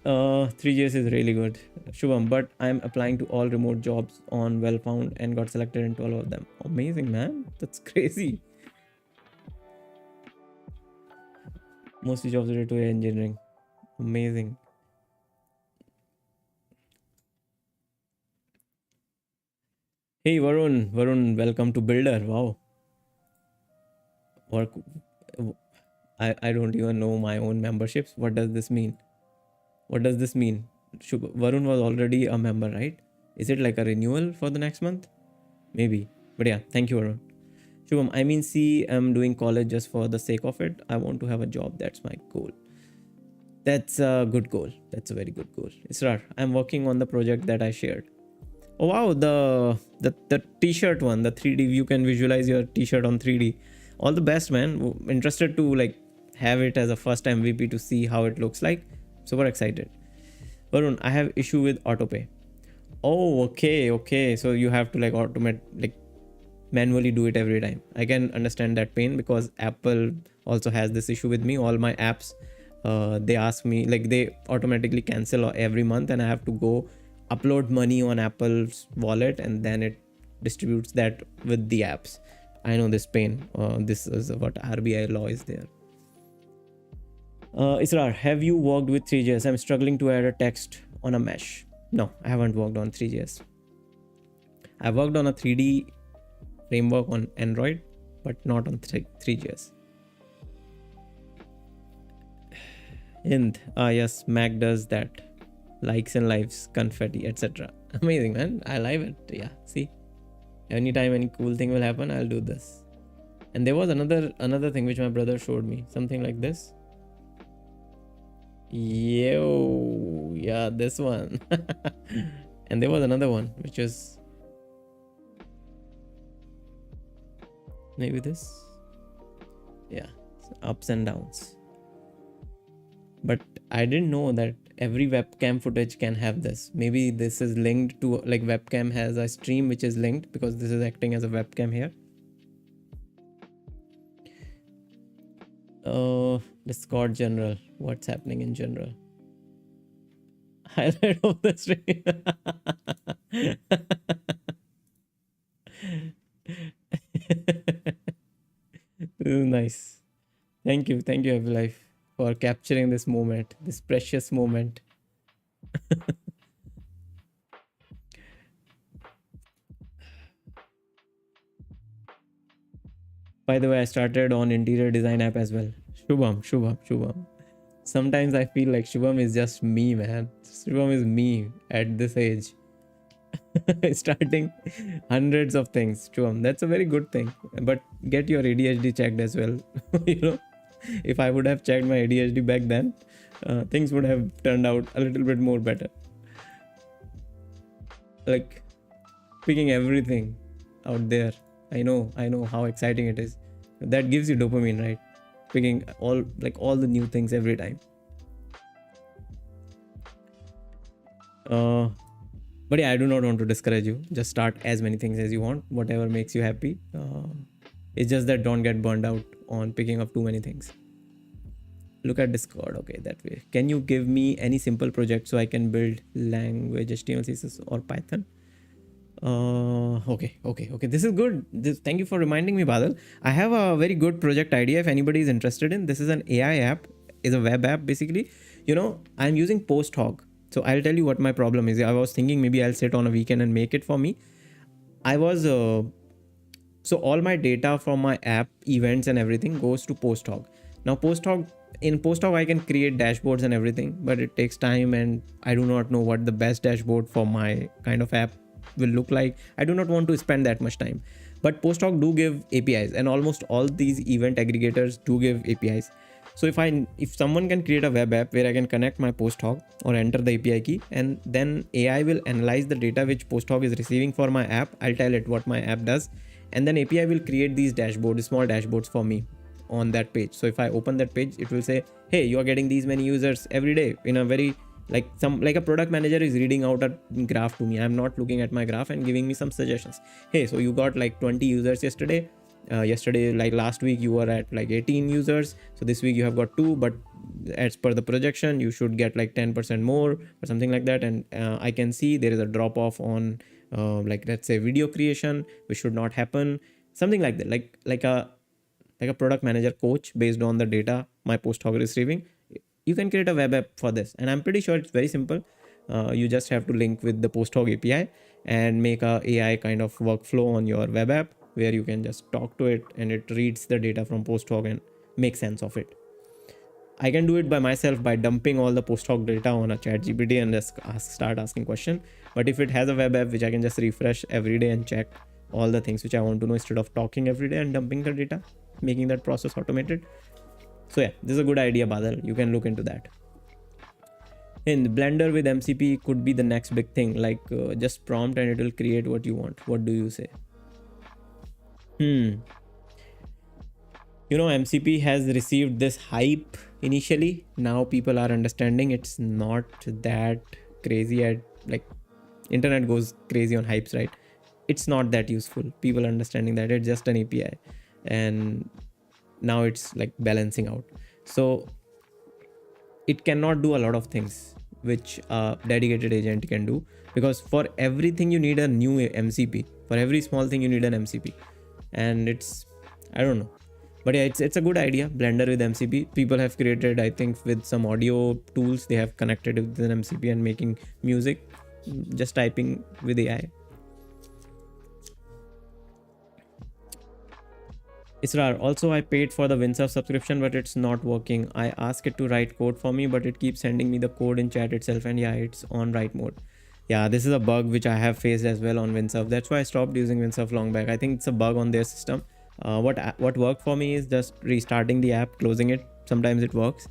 3JS is really good, Shubham, but I'm applying to all remote jobs on Wellfound and got selected into all of them. Amazing, man. That's crazy. Mostly jobs related to AI engineering. Amazing. Hey Varun, welcome to Builder. Wow. Work. I don't even know my own memberships. What does this mean? What does this mean? Varun was already a member, right? Is it like a renewal for the next month? Maybe. But yeah, thank you, Varun. Shubham, I mean, see, I'm doing college just for the sake of it. I want to have a job. That's my goal. That's a good goal. That's a very good goal. Israr, I'm working on the project that I shared. Oh wow, the t-shirt one, the 3D, you can visualize your t-shirt on 3D. All the best, man. Interested to like have it as a first MVP to see how it looks like. Super excited. Varun, I have issue with autopay. Oh, okay. So you have to like automate, like manually do it every time. I can understand that pain because Apple also has this issue with me. All my apps, they ask me, like, they automatically cancel every month, and I have to go upload money on Apple's wallet, and then it distributes that with the apps. I know this pain. This is what RBI law is there. Israr, have you worked with 3JS? I'm struggling to add a text on a mesh. No, I haven't worked on 3JS. I worked on a 3D framework on Android, but not on 3JS. Hind, yes, Mac does that. Likes and lives, confetti, etc. Amazing, man. I love it. Yeah, see, anytime any cool thing will happen, I'll do this. And there was another thing which my brother showed me, something like this. Yo, yeah, this one. And there was another one which is maybe this. Yeah, ups and downs. But I didn't know that every webcam footage can have this. Maybe this is linked to, like, webcam has a stream which is linked because this is acting as a webcam here. Discord general. What's happening in general? Highlight of the stream. This is nice. Thank you, Happy Life, for capturing this moment, this precious moment. By the way, I started on interior design app as well. Shubham. Sometimes I feel like Shubham is just me, man. Shubham is me at this age. Starting hundreds of things. Shubham, that's a very good thing. But get your ADHD checked as well. You know, if I would have checked my ADHD back then, things would have turned out a little bit more better. Like, picking everything out there. I know how exciting it is. That gives you dopamine, right? Picking all the new things every time. But yeah, I do not want to discourage you. Just start as many things as you want, whatever makes you happy. It's just that don't get burned out on picking up too many things. Look at Discord. Okay, that way. Can you give me any simple project so I can build language, HTML, CSS, or Python? Okay. This is good. Thank you for reminding me, Badal. I have a very good project idea if anybody is interested in. This is an AI app. It's a web app, basically. You know, I'm using PostHog. So I'll tell you what my problem is. I was thinking maybe I'll sit on a weekend and make it for me. So all my data from my app, events and everything goes to PostHog. Now in PostHog, I can create dashboards and everything, but it takes time and I do not know what the best dashboard for my kind of app will look like. I do not want to spend that much time. But PostHog do give APIs, and almost all these event aggregators do give APIs. So if someone can create a web app where I can connect my PostHog or enter the API key, and then AI will analyze the data which PostHog is receiving for my app, I'll tell it what my app does, and then API will create these dashboards, small dashboards for me on that page. So if I open that page, it will say, hey, you are getting these many users every day, in a very like a product manager is reading out a graph to me. I'm not looking at my graph and giving me some suggestions. Hey, so you got like 20 users yesterday. Like last week you were at like 18 users, so this week you have got 2, but as per the projection you should get like 10% more or something like that. And I can see there is a drop off on like, let's say, video creation, which should not happen, something like that. Like a product manager coach based on the data my PostHog is receiving. You can create a web app for this, and I'm pretty sure it's very simple. You just have to link with the PostHog API and make a AI kind of workflow on your web app where you can just talk to it and it reads the data from PostHog and makes sense of it. I can do it by myself by dumping all the PostHog data on a ChatGPT and just start asking questions. But if it has a web app which I can just refresh every day and check all the things which I want to know instead of talking every day and dumping the data, making that process automated. So yeah, this is a good idea, Badal. You can look into that. In Blender with MCP could be the next big thing, like just prompt and it will create what you want. What do you say? You know, MCP has received this hype initially. Now people are understanding it's not that crazy. Like, internet goes crazy on hypes, right? it's not that useful. People understanding that it's just an API, and now it's like balancing out. So it cannot do a lot of things which a dedicated agent can do, because for everything you need a new MCP. For every small thing you need an MCP, and it's, I don't know, but yeah, it's a good idea. Blender with MCP, people have created, I think with some audio tools, they have connected with an MCP and making music just typing with AI. Israr, also I paid for the WinSurf subscription, but it's not working. I asked it to write code for me, but it keeps sending me the code in chat itself, and yeah, it's on write mode. Yeah, this is a bug which I have faced as well on WinSurf. That's why I stopped using WinSurf long back. I think it's a bug on their system. What worked for me is just restarting the app, closing it. Sometimes it works.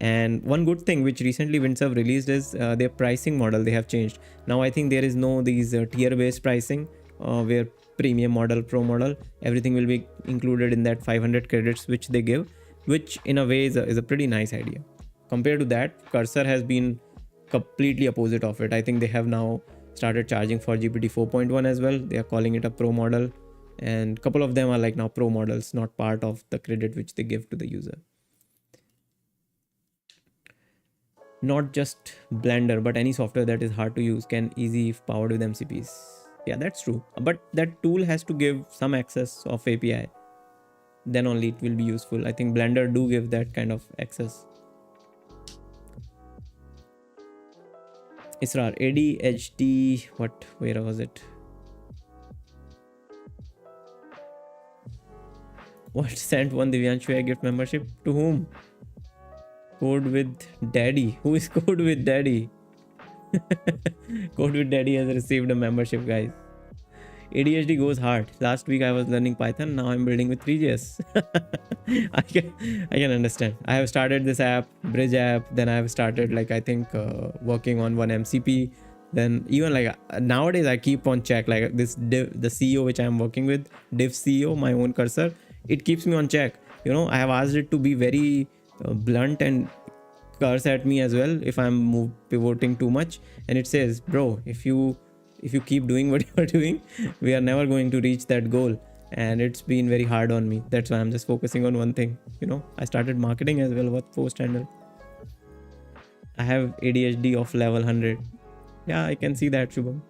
And one good thing which recently WinSurf released is their pricing model. They have changed. Now I think there is no these tier-based pricing where premium model, pro model, everything will be included in that 500 credits which they give, which in a way is a pretty nice idea. Compared to that, Cursor has been completely opposite of it. I think they have now started charging for GPT 4.1 as well. They are calling it a pro model, and a couple of them are like now pro models, not part of the credit which they give to the user. Not just Blender, but any software that is hard to use can easy if powered with MCPs. Yeah, that's true, but that tool has to give some access of API, then only it will be useful. I think Blender do give that kind of access. Israr, ADHD, what, where was it? What, sent one Divyanshu a gift membership? To whom? Code with Daddy. Who is Code with Daddy? Code with Daddy has received a membership, guys. ADHD goes hard. Last week I was learning Python. Now I'm building with 3JS. I can understand. I have started this app, Bridge app. Then I have started like, I think working on one MCP. Then even like nowadays I keep on check like this div, the CEO which I'm working with, div CEO, my own cursor. It keeps me on check. You know, I have asked it to be very blunt and curse at me as well if I'm pivoting too much, and it says, bro, if you keep doing what you're doing, we are never going to reach that goal. And it's been very hard on me. That's why I'm just focusing on one thing. You know, I started marketing as well with PostHandle. I have ADHD of level 100. Yeah, I can see that, Shubham.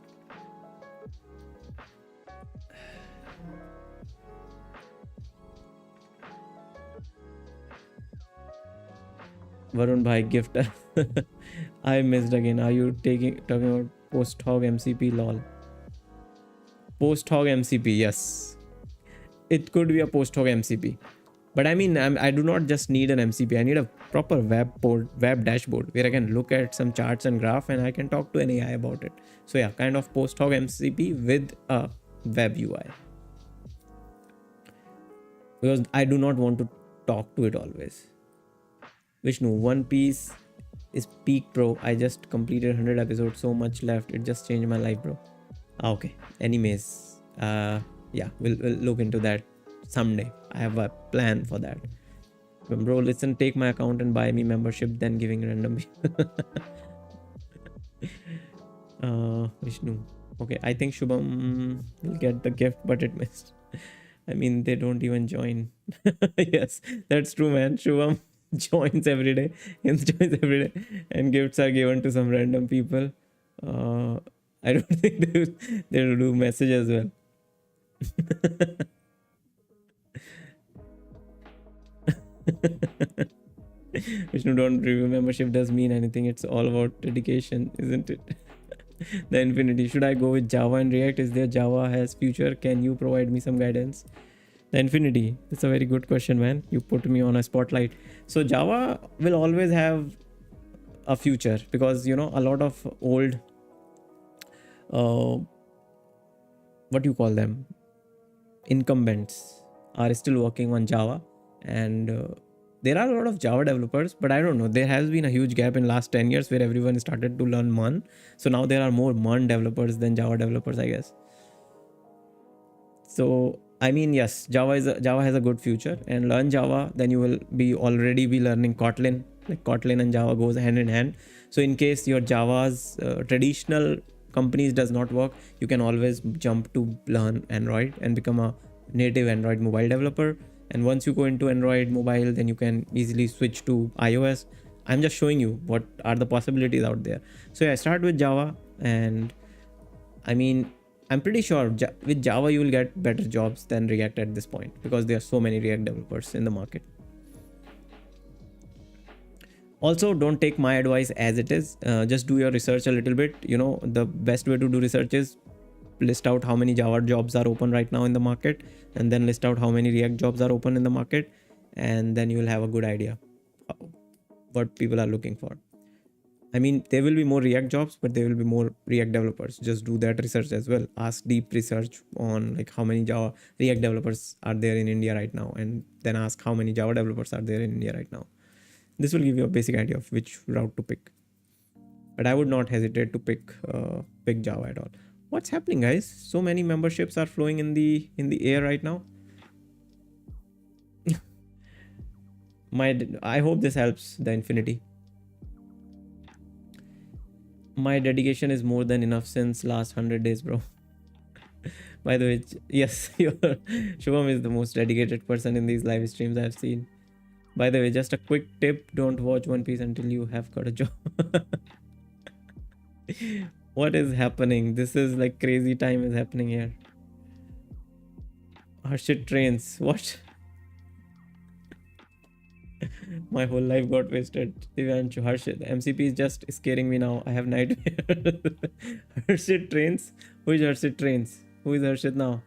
Varun bhai gift. I missed again. Are you talking about PostHog MCP? Lol. PostHog MCP, yes. It could be a PostHog MCP. But I mean, I do not just need an MCP. I need a proper web dashboard where I can look at some charts and graph and I can talk to an AI about it. So yeah, kind of PostHog MCP with a web UI. Because I do not want to talk to it always. Vishnu, One Piece is peak, bro. I just completed 100 episodes, so much left. It just changed my life, bro. Okay. Anyways, yeah, we'll look into that someday. I have a plan for that. Bro, listen, take my account and buy me membership, then giving random. Vishnu. Okay, I think Shubham will get the gift, but it missed. I mean, they don't even join. Yes, that's true, man. Shubham joins every day, and gifts are given to some random people. I don't think they'll do message as well. Vishnu, don't review membership does mean anything. It's all about dedication, isn't it? The infinity. Should I go with Java and React? Is there Java has future? Can you provide me some guidance? The infinity. That's a very good question, man. You put me on a spotlight. So Java will always have a future because, you know, a lot of old, what do you call them? Incumbents are still working on Java, and there are a lot of Java developers, but I don't know. There has been a huge gap in last 10 years where everyone started to learn MERN. So now there are more MERN developers than Java developers, I guess. So I mean, yes, Java has a good future, and learn Java, then you will already be learning Kotlin. Like Kotlin and Java goes hand in hand. So in case your Java's traditional companies does not work, you can always jump to learn Android and become a native Android mobile developer. And once you go into Android mobile, then you can easily switch to iOS. I'm just showing you what are the possibilities out there. So yeah, start with Java. And I mean, I'm pretty sure with Java you will get better jobs than React at this point, because there are so many React developers in the market. Also, don't take my advice as it is. Just do your research a little bit. You know, the best way to do research is list out how many Java jobs are open right now in the market, and then list out how many React jobs are open in the market, and then you will have a good idea what people are looking for. I mean, there will be more React jobs, but there will be more React developers. Just do that research as well. Ask deep research on like how many Java React developers are there in India right now, and then ask how many Java developers are there in India right now. This will give you a basic idea of which route to pick. But I would not hesitate to pick Java at all. What's happening, guys? So many memberships are flowing in the air right now. I hope this helps the Infinity. My dedication is more than enough since last 100 days, bro. By the way, yes, Shubham is the most dedicated person in these live streams I've seen. By the way, just a quick tip, don't watch One Piece until you have got a job. What is happening? This is like crazy time is happening here. Harshit trains. What? My whole life got wasted. Divanshu, Harshit. MCP is just scaring me now. I have nightmare. Harshit trains. Who is Harshit trains? Who is Harshit now?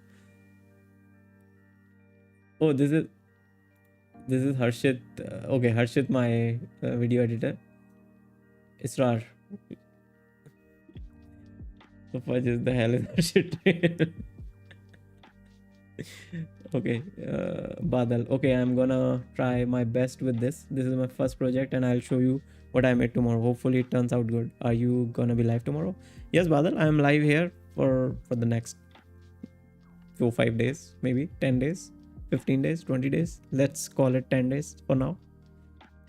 Oh, this is Harshit. Okay, Harshit, my video editor. Israr. What is the hell is Harshit? Okay, Badal. Okay, I'm gonna try my best with this. This is my first project, and I'll show you what I made tomorrow. Hopefully, it turns out good. Are you gonna be live tomorrow? Yes, Badal. I'm live here for the next 4-5 days, maybe 10 days, 15 days, 20 days. Let's call it 10 days for now,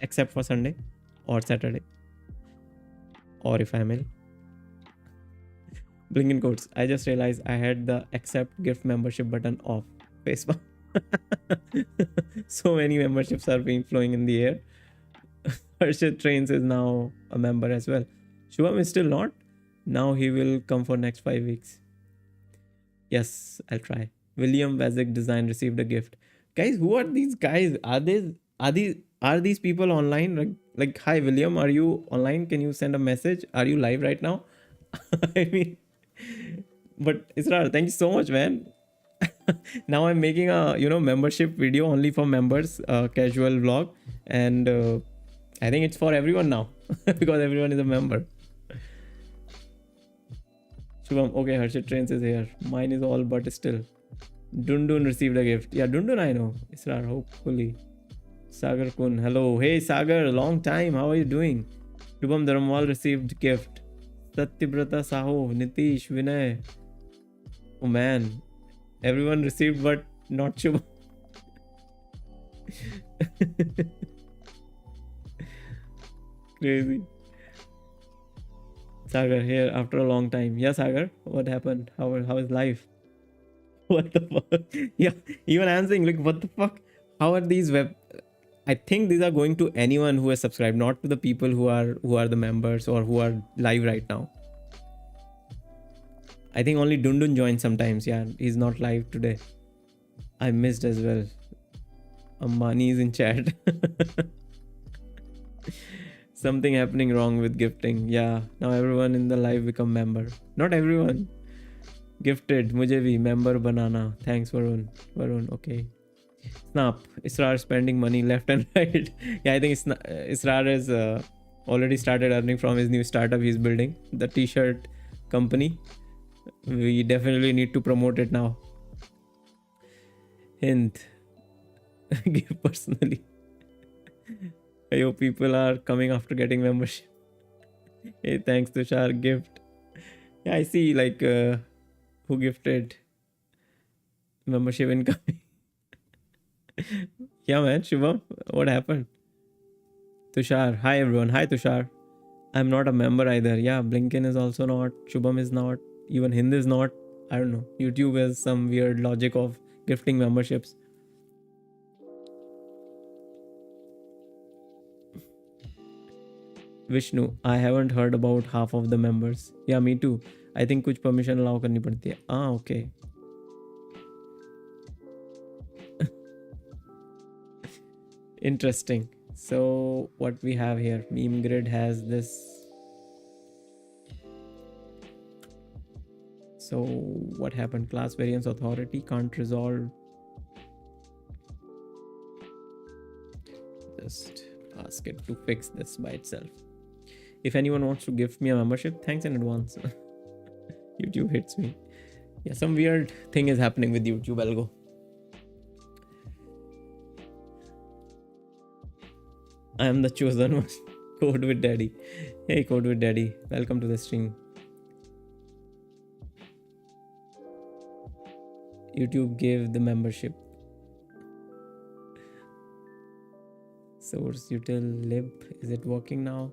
except for Sunday or Saturday, or if I'm ill. Blinking codes. I just realized I had the accept gift membership button off. Facebook. So many memberships are being flowing in the air. Harshit Trains is now a member as well. Shubham is still not. Now he will come for next 5 weeks. Yes, I'll try. William Vazik Design received a gift. Guys, who are these guys? Are these people online? Like, hi William, are you online? Can you send a message? Are you live right now? I mean, but Israr, thank you so much, man. Now I'm making a membership video only for members, casual vlog, and I think it's for everyone now because everyone is a member. Shubham, okay, Harshit Trains is here. Mine is all but still. Dundun received a gift. Yeah, Dundun I know. Israr, hopefully. Sagar Kun, hello. Hey Sagar, long time. How are you doing? Shubham Dharamwal received gift. Satyabrata Saho, Nitish, Vinay. Oh man, everyone received, but not Shubham. Crazy. Sagar here after a long time. Yeah, Sagar, what happened? How is life? What the fuck? Yeah, even I'm saying, like, what the fuck? How are these I think these are going to anyone who has subscribed, not to the people who are the members or who are live right now. I think only Dundun joins sometimes. Yeah, he's not live today. I missed as well. Ambani is in chat. Something happening wrong with gifting. Yeah, now everyone in the live become member. Not everyone. Gifted. Mujhe bhi member banana. Thanks, Varun. Okay. Snap. Israr spending money left and right. Yeah, I think Israr has already started earning from his new startup he's building, the t-shirt company. We definitely need to promote it now. Hint. Give personally. I hope people are coming after getting membership. Hey, thanks Tushar. Gift. Yeah, I see like who gifted membership incoming. Yeah, man. Shubham, what happened? Tushar. Hi, everyone. Hi, Tushar. I'm not a member either. Yeah, Blinken is also not. Shubham is not. Even Hind is not. I don't know. YouTube has some weird logic of gifting memberships. Vishnu, I haven't heard about half of the members. Yeah, me too. I think कुछ permission allow करनी पड़ती है. Ah, okay. Interesting. So what we have here, meme grid has this. So what happened? Class variance authority can't resolve. Just ask it to fix this by itself. If anyone wants to gift me a membership, thanks in advance. YouTube hits me. Yeah, some weird thing is happening with YouTube algo. I am the chosen one. Code with Daddy. Hey, Code with Daddy. Welcome to the stream. YouTube gave the membership. Source util lib. Is it working now?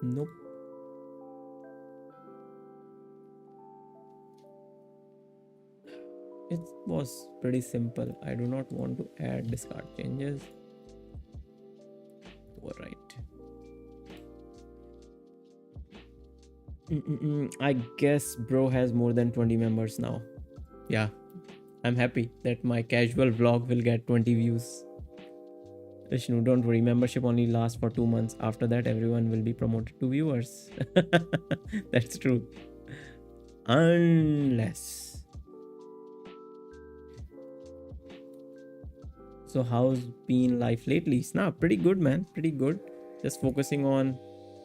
Nope. It was pretty simple. I do not want to add discard changes. Alright. I guess bro has more than 20 members now. Yeah, I'm happy that my casual vlog will get 20 views. Vishnu, don't worry, membership only lasts for 2 months. After that, everyone will be promoted to viewers. That's true. Unless. So how's been life lately? Snap, pretty good, man. Pretty good. Just focusing on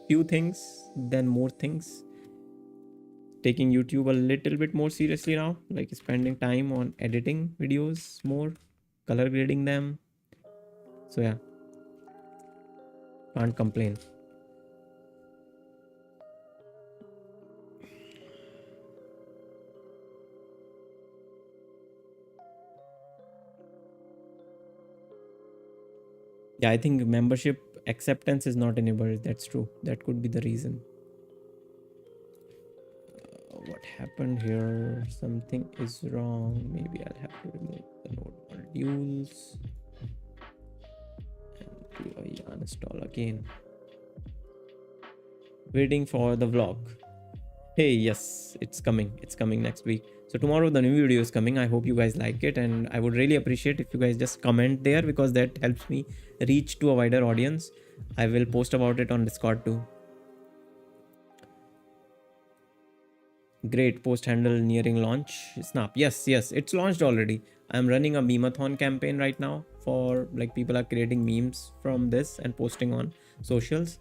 few things, then more things. Taking YouTube a little bit more seriously now, like spending time on editing videos more, color grading them. So yeah, can't complain. Yeah, I think membership acceptance is not enabled. That's true. That could be the reason. What happened here? Something is wrong. Maybe I'll have to remove the node modules and do a yarn install again. Waiting for the vlog. Hey, yes, it's coming. It's coming next week. So tomorrow the new video is coming. I hope you guys like it, and I would really appreciate if you guys just comment there, because that helps me reach to a wider audience. I will post about it on Discord too. Great. Post handle nearing launch. Snap. Yes, it's launched already. I'm running a meme-a-thon campaign right now for, like, people are creating memes from this and posting on socials,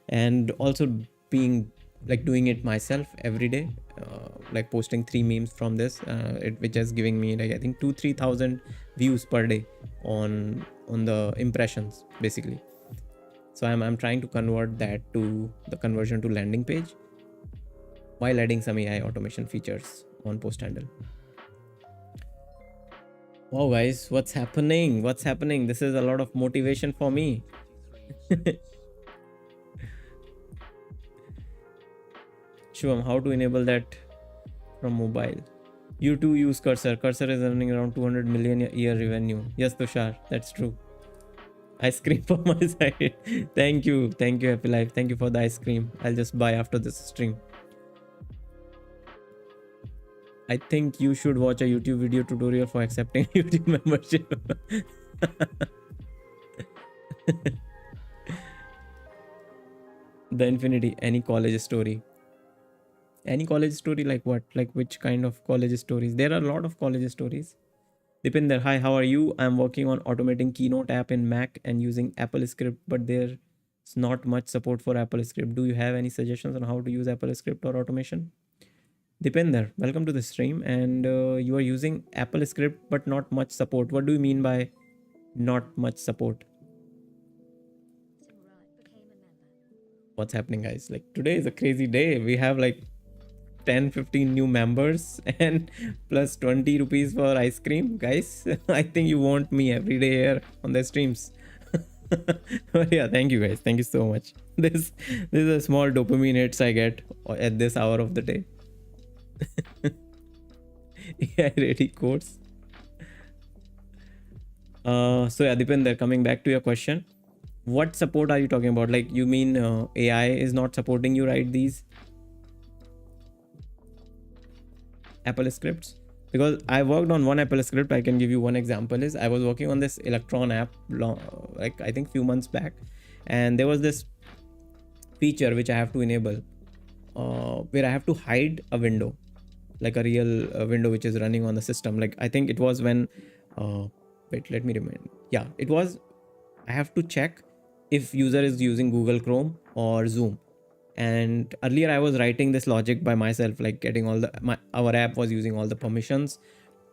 and also being like doing it myself every day, like posting 3 memes from this, which is giving me, like, I think 2-3,000 views per day on the impressions basically. So I'm trying to convert that to the conversion to landing page while adding some AI automation features on PostHandle. Wow, guys, what's happening? This is a lot of motivation for me. Shivam, how to enable that from mobile? You too use Cursor. Cursor is earning around 200 million a year revenue. Yes, Tushar, that's true. Ice cream for my side. Thank you, Happy Life. Thank you for the ice cream. I'll just buy after this stream. I think you should watch a YouTube video tutorial for accepting YouTube membership. The Infinity. Any college story? Like what? Like which kind of college stories? There are a lot of college stories. Dipinder, hi, how are you? I'm working on automating Keynote app in Mac and using Apple Script, but there's not much support for Apple Script. Do you have any suggestions on how to use Apple Script or automation? Dipinder, welcome to the stream. And you are using Apple Script but not much support. What do you mean by not much support? What's happening, guys? Like, today is a crazy day. We have like 10-15 new members and plus 20 rupees for ice cream. Guys, I think you want me every day here on the streams. But yeah, thank you guys. Thank you so much. This is a small dopamine hits I get at this hour of the day. AI ready course. So yeah, Dipinder, coming back to your question, what support are you talking about? Like, you mean AI is not supporting you write these Apple scripts? Because I worked on one Apple script. I can give you one example. Is I was working on this Electron app like I think few months back, and there was this feature which I have to enable, where I have to hide a window, like a real window which is running on the system. Like I think it was when, wait, let me remind. Yeah, it was. I have to check if user is using Google Chrome or Zoom. And earlier I was writing this logic by myself, like getting all our app was using all the permissions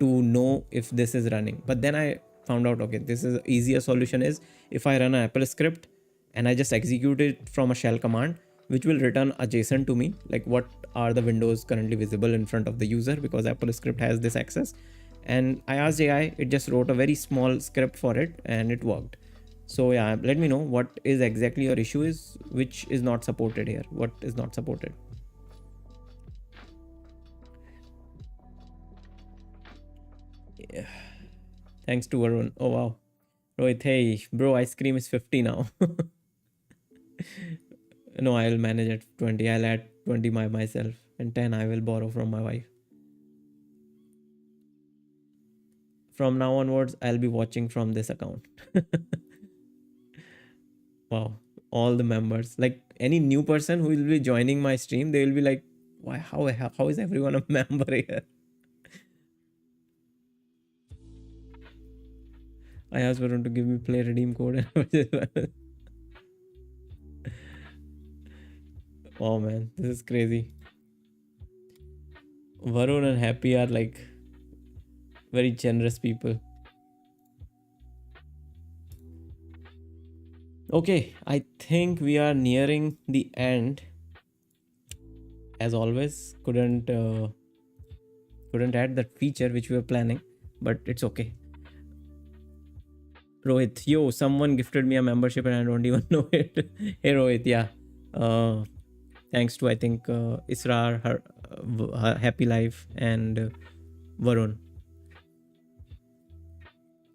to know if this is running. But then I found out, okay, this is easier solution is if I run an Apple script and I just execute it from a shell command, which will return adjacent to me, like what are the windows currently visible in front of the user, because Apple script has this access. And I asked AI, it just wrote a very small script for it and it worked. So yeah, let me know what is exactly your issue is, which is not supported here, what is not supported. Yeah. Thanks to Varun. Oh wow. Rohit, hey bro, ice cream is 50 now. No, I'll manage at 20. I'll add 20 by myself and 10 I will borrow from my wife. From now onwards, I'll be watching from this account. Wow. All the members, like any new person who will be joining my stream, they will be like, why, how is everyone a member here? I asked Varun to give me play redeem code. Oh man, this is crazy. Varun and Happy are like very generous people. Okay, I think we are nearing the end. As always, couldn't add that feature which we were planning, but it's okay. Rohit, yo, someone gifted me a membership and I don't even know it. Hey Rohit, yeah. Thanks to I think Israr, her Happy Life, and Varun.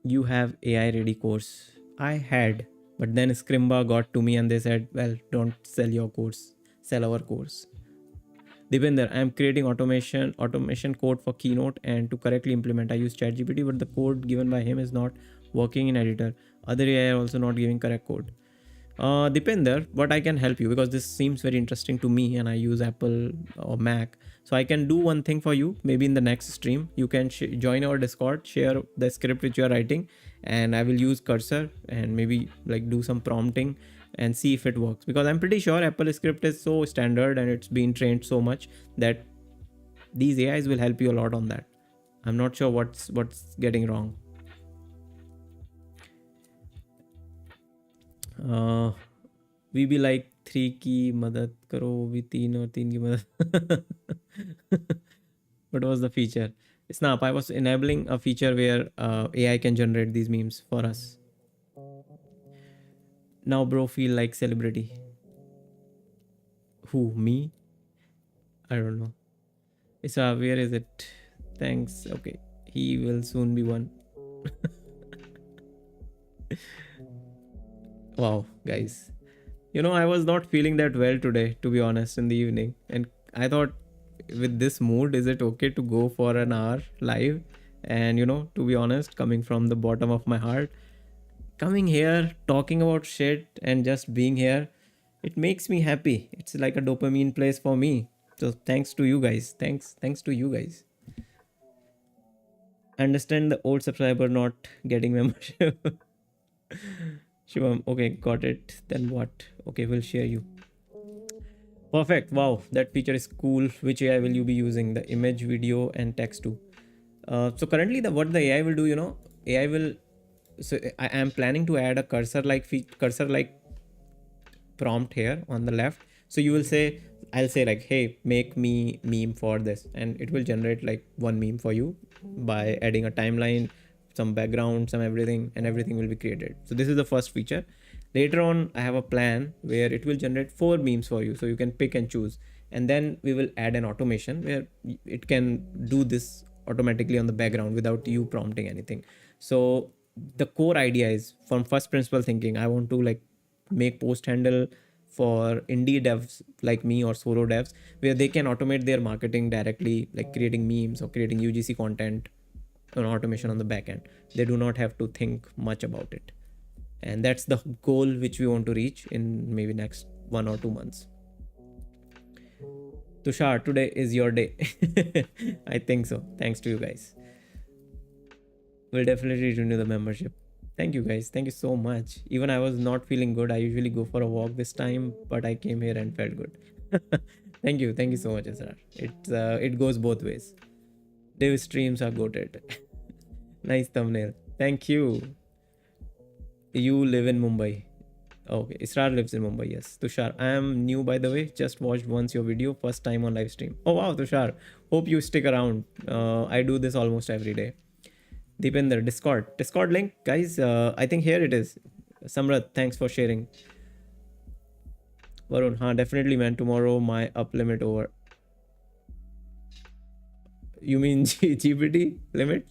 You have AI ready course. I had, but then Scrimba got to me and they said, well, don't sell your course, sell our course. Dipinder, I am creating automation code for Keynote, and to correctly implement, I use ChatGPT, but the code given by him is not working in editor. Other AI are also not giving correct code. Dipinder, but I can help you because this seems very interesting to me, and I use Apple or Mac. So I can do one thing for you. Maybe in the next stream, you can join our Discord, share the script which you are writing, and I will use cursor and maybe like do some prompting and see if it works, because I'm pretty sure Apple script is so standard and it's been trained so much that these AIs will help you a lot on that. I'm not sure what's getting wrong. We be like 3 की मदद करो, भी 3 और 3 की मदद. What was the feature? Snap, I was enabling a feature where AI can generate these memes for us. Now bro feel like celebrity. Who, me? I don't know. Isa, where is it? Thanks. Okay, he will soon be one. Wow, guys. You know, I was not feeling that well today, to be honest, in the evening. And I thought, with this mood, is it okay to go for an hour live? And, you know, to be honest, coming from the bottom of my heart, coming here, talking about shit, and just being here, it makes me happy. It's like a dopamine place for me. So thanks to you guys. Thanks to you guys. Understand the old subscriber not getting membership. Shivam, okay, got it. Then what? Okay, we'll share you. Perfect. Wow, that feature is cool. Which AI will you be using? The image, video, and text too. So currently, what the AI will do, you know, AI will. So I am planning to add a cursor like prompt here on the left. So you will say, I'll say like, hey, make me meme for this, and it will generate like one meme for you by adding a timeline, some background, some everything, and everything will be created. So this is the first feature. Later on, I have a plan where it will generate 4 memes for you, so you can pick and choose. And then we will add an automation where it can do this automatically on the background without you prompting anything. So the core idea is from first principle thinking. I want to like make post handle for indie devs like me or solo devs where they can automate their marketing directly, like creating memes or creating UGC content on automation on the back end. They do not have to think much about it. And that's the goal which we want to reach in maybe next 1 or 2 months. Tushar, today is your day. I think so. Thanks to you guys. We'll definitely renew the membership. Thank you guys. Thank you so much. Even I was not feeling good. I usually go for a walk this time, but I came here and felt good. Thank you. Thank you so much, Israr. It goes both ways. David streams are goated. Nice thumbnail. Thank you. You live in Mumbai. Okay, Israr lives in Mumbai. Yes, Tushar. I am new, by the way. Just watched once your video, first time on live stream. Oh wow, Tushar. Hope you stick around. I do this almost every day. Deepinder, Discord link, guys. I think here it is. Samrat, thanks for sharing. Varun, definitely, man. Tomorrow my up limit over. You mean GPT limit?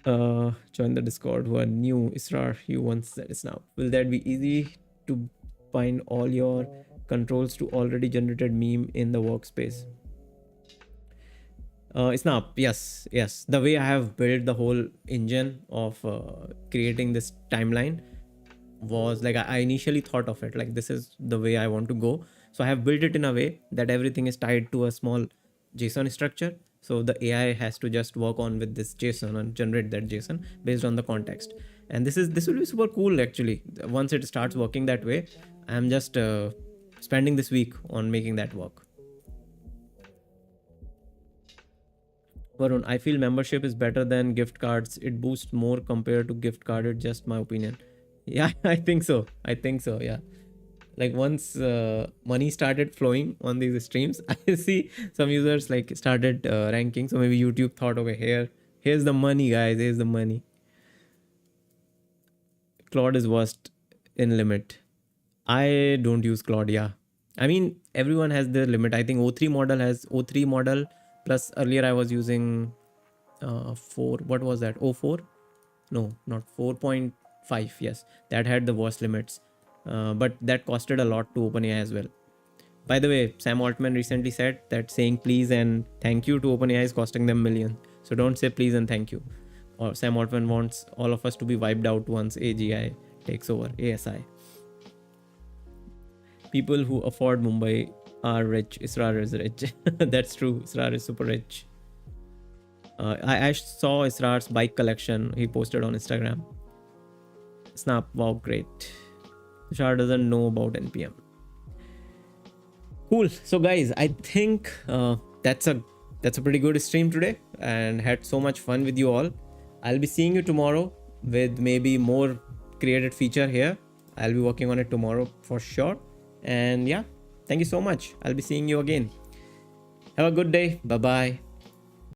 Join the Discord who are new. Israr, you once said it's now. Will that be easy to find all your controls to already generated meme in the workspace? It's not. Yes. The way I have built the whole engine of creating this timeline was like I initially thought of it like this is the way I want to go. So I have built it in a way that everything is tied to a small JSON structure. So the AI has to just work on with this JSON and generate that JSON based on the context. And this will be super cool actually. Once it starts working that way, I'm just spending this week on making that work. Varun, I feel membership is better than gift cards. It boosts more compared to gift card. It's just my opinion. Yeah, I think so. Yeah. Like once money started flowing on these streams, I see some users like started ranking. So maybe YouTube thought, okay, here's the money, guys. Here's the money. Claude is worst in limit. I don't use Claude. Yeah. I mean, everyone has their limit. I think O3 model has O3 model. Plus earlier I was using 4. What was that? 04? No, not 4.5. Yes, that had the worst limits. But that costed a lot to OpenAI as well. By the way, Sam Altman recently said that saying please and thank you to OpenAI is costing them millions. So don't say please and thank you. Or Sam Altman wants all of us to be wiped out once AGI takes over, ASI. People who afford Mumbai are rich. Israr is rich. That's true. Israr is super rich. I saw Israr's bike collection. He posted on Instagram. Snap. Wow, great. Tushar doesn't know about NPM. Cool. So guys, I think that's a pretty good stream today and had so much fun with you all. I'll be seeing you tomorrow with maybe more created feature here. I'll be working on it tomorrow for sure. And yeah, thank you so much. I'll be seeing you again. Have a good day. Bye-bye.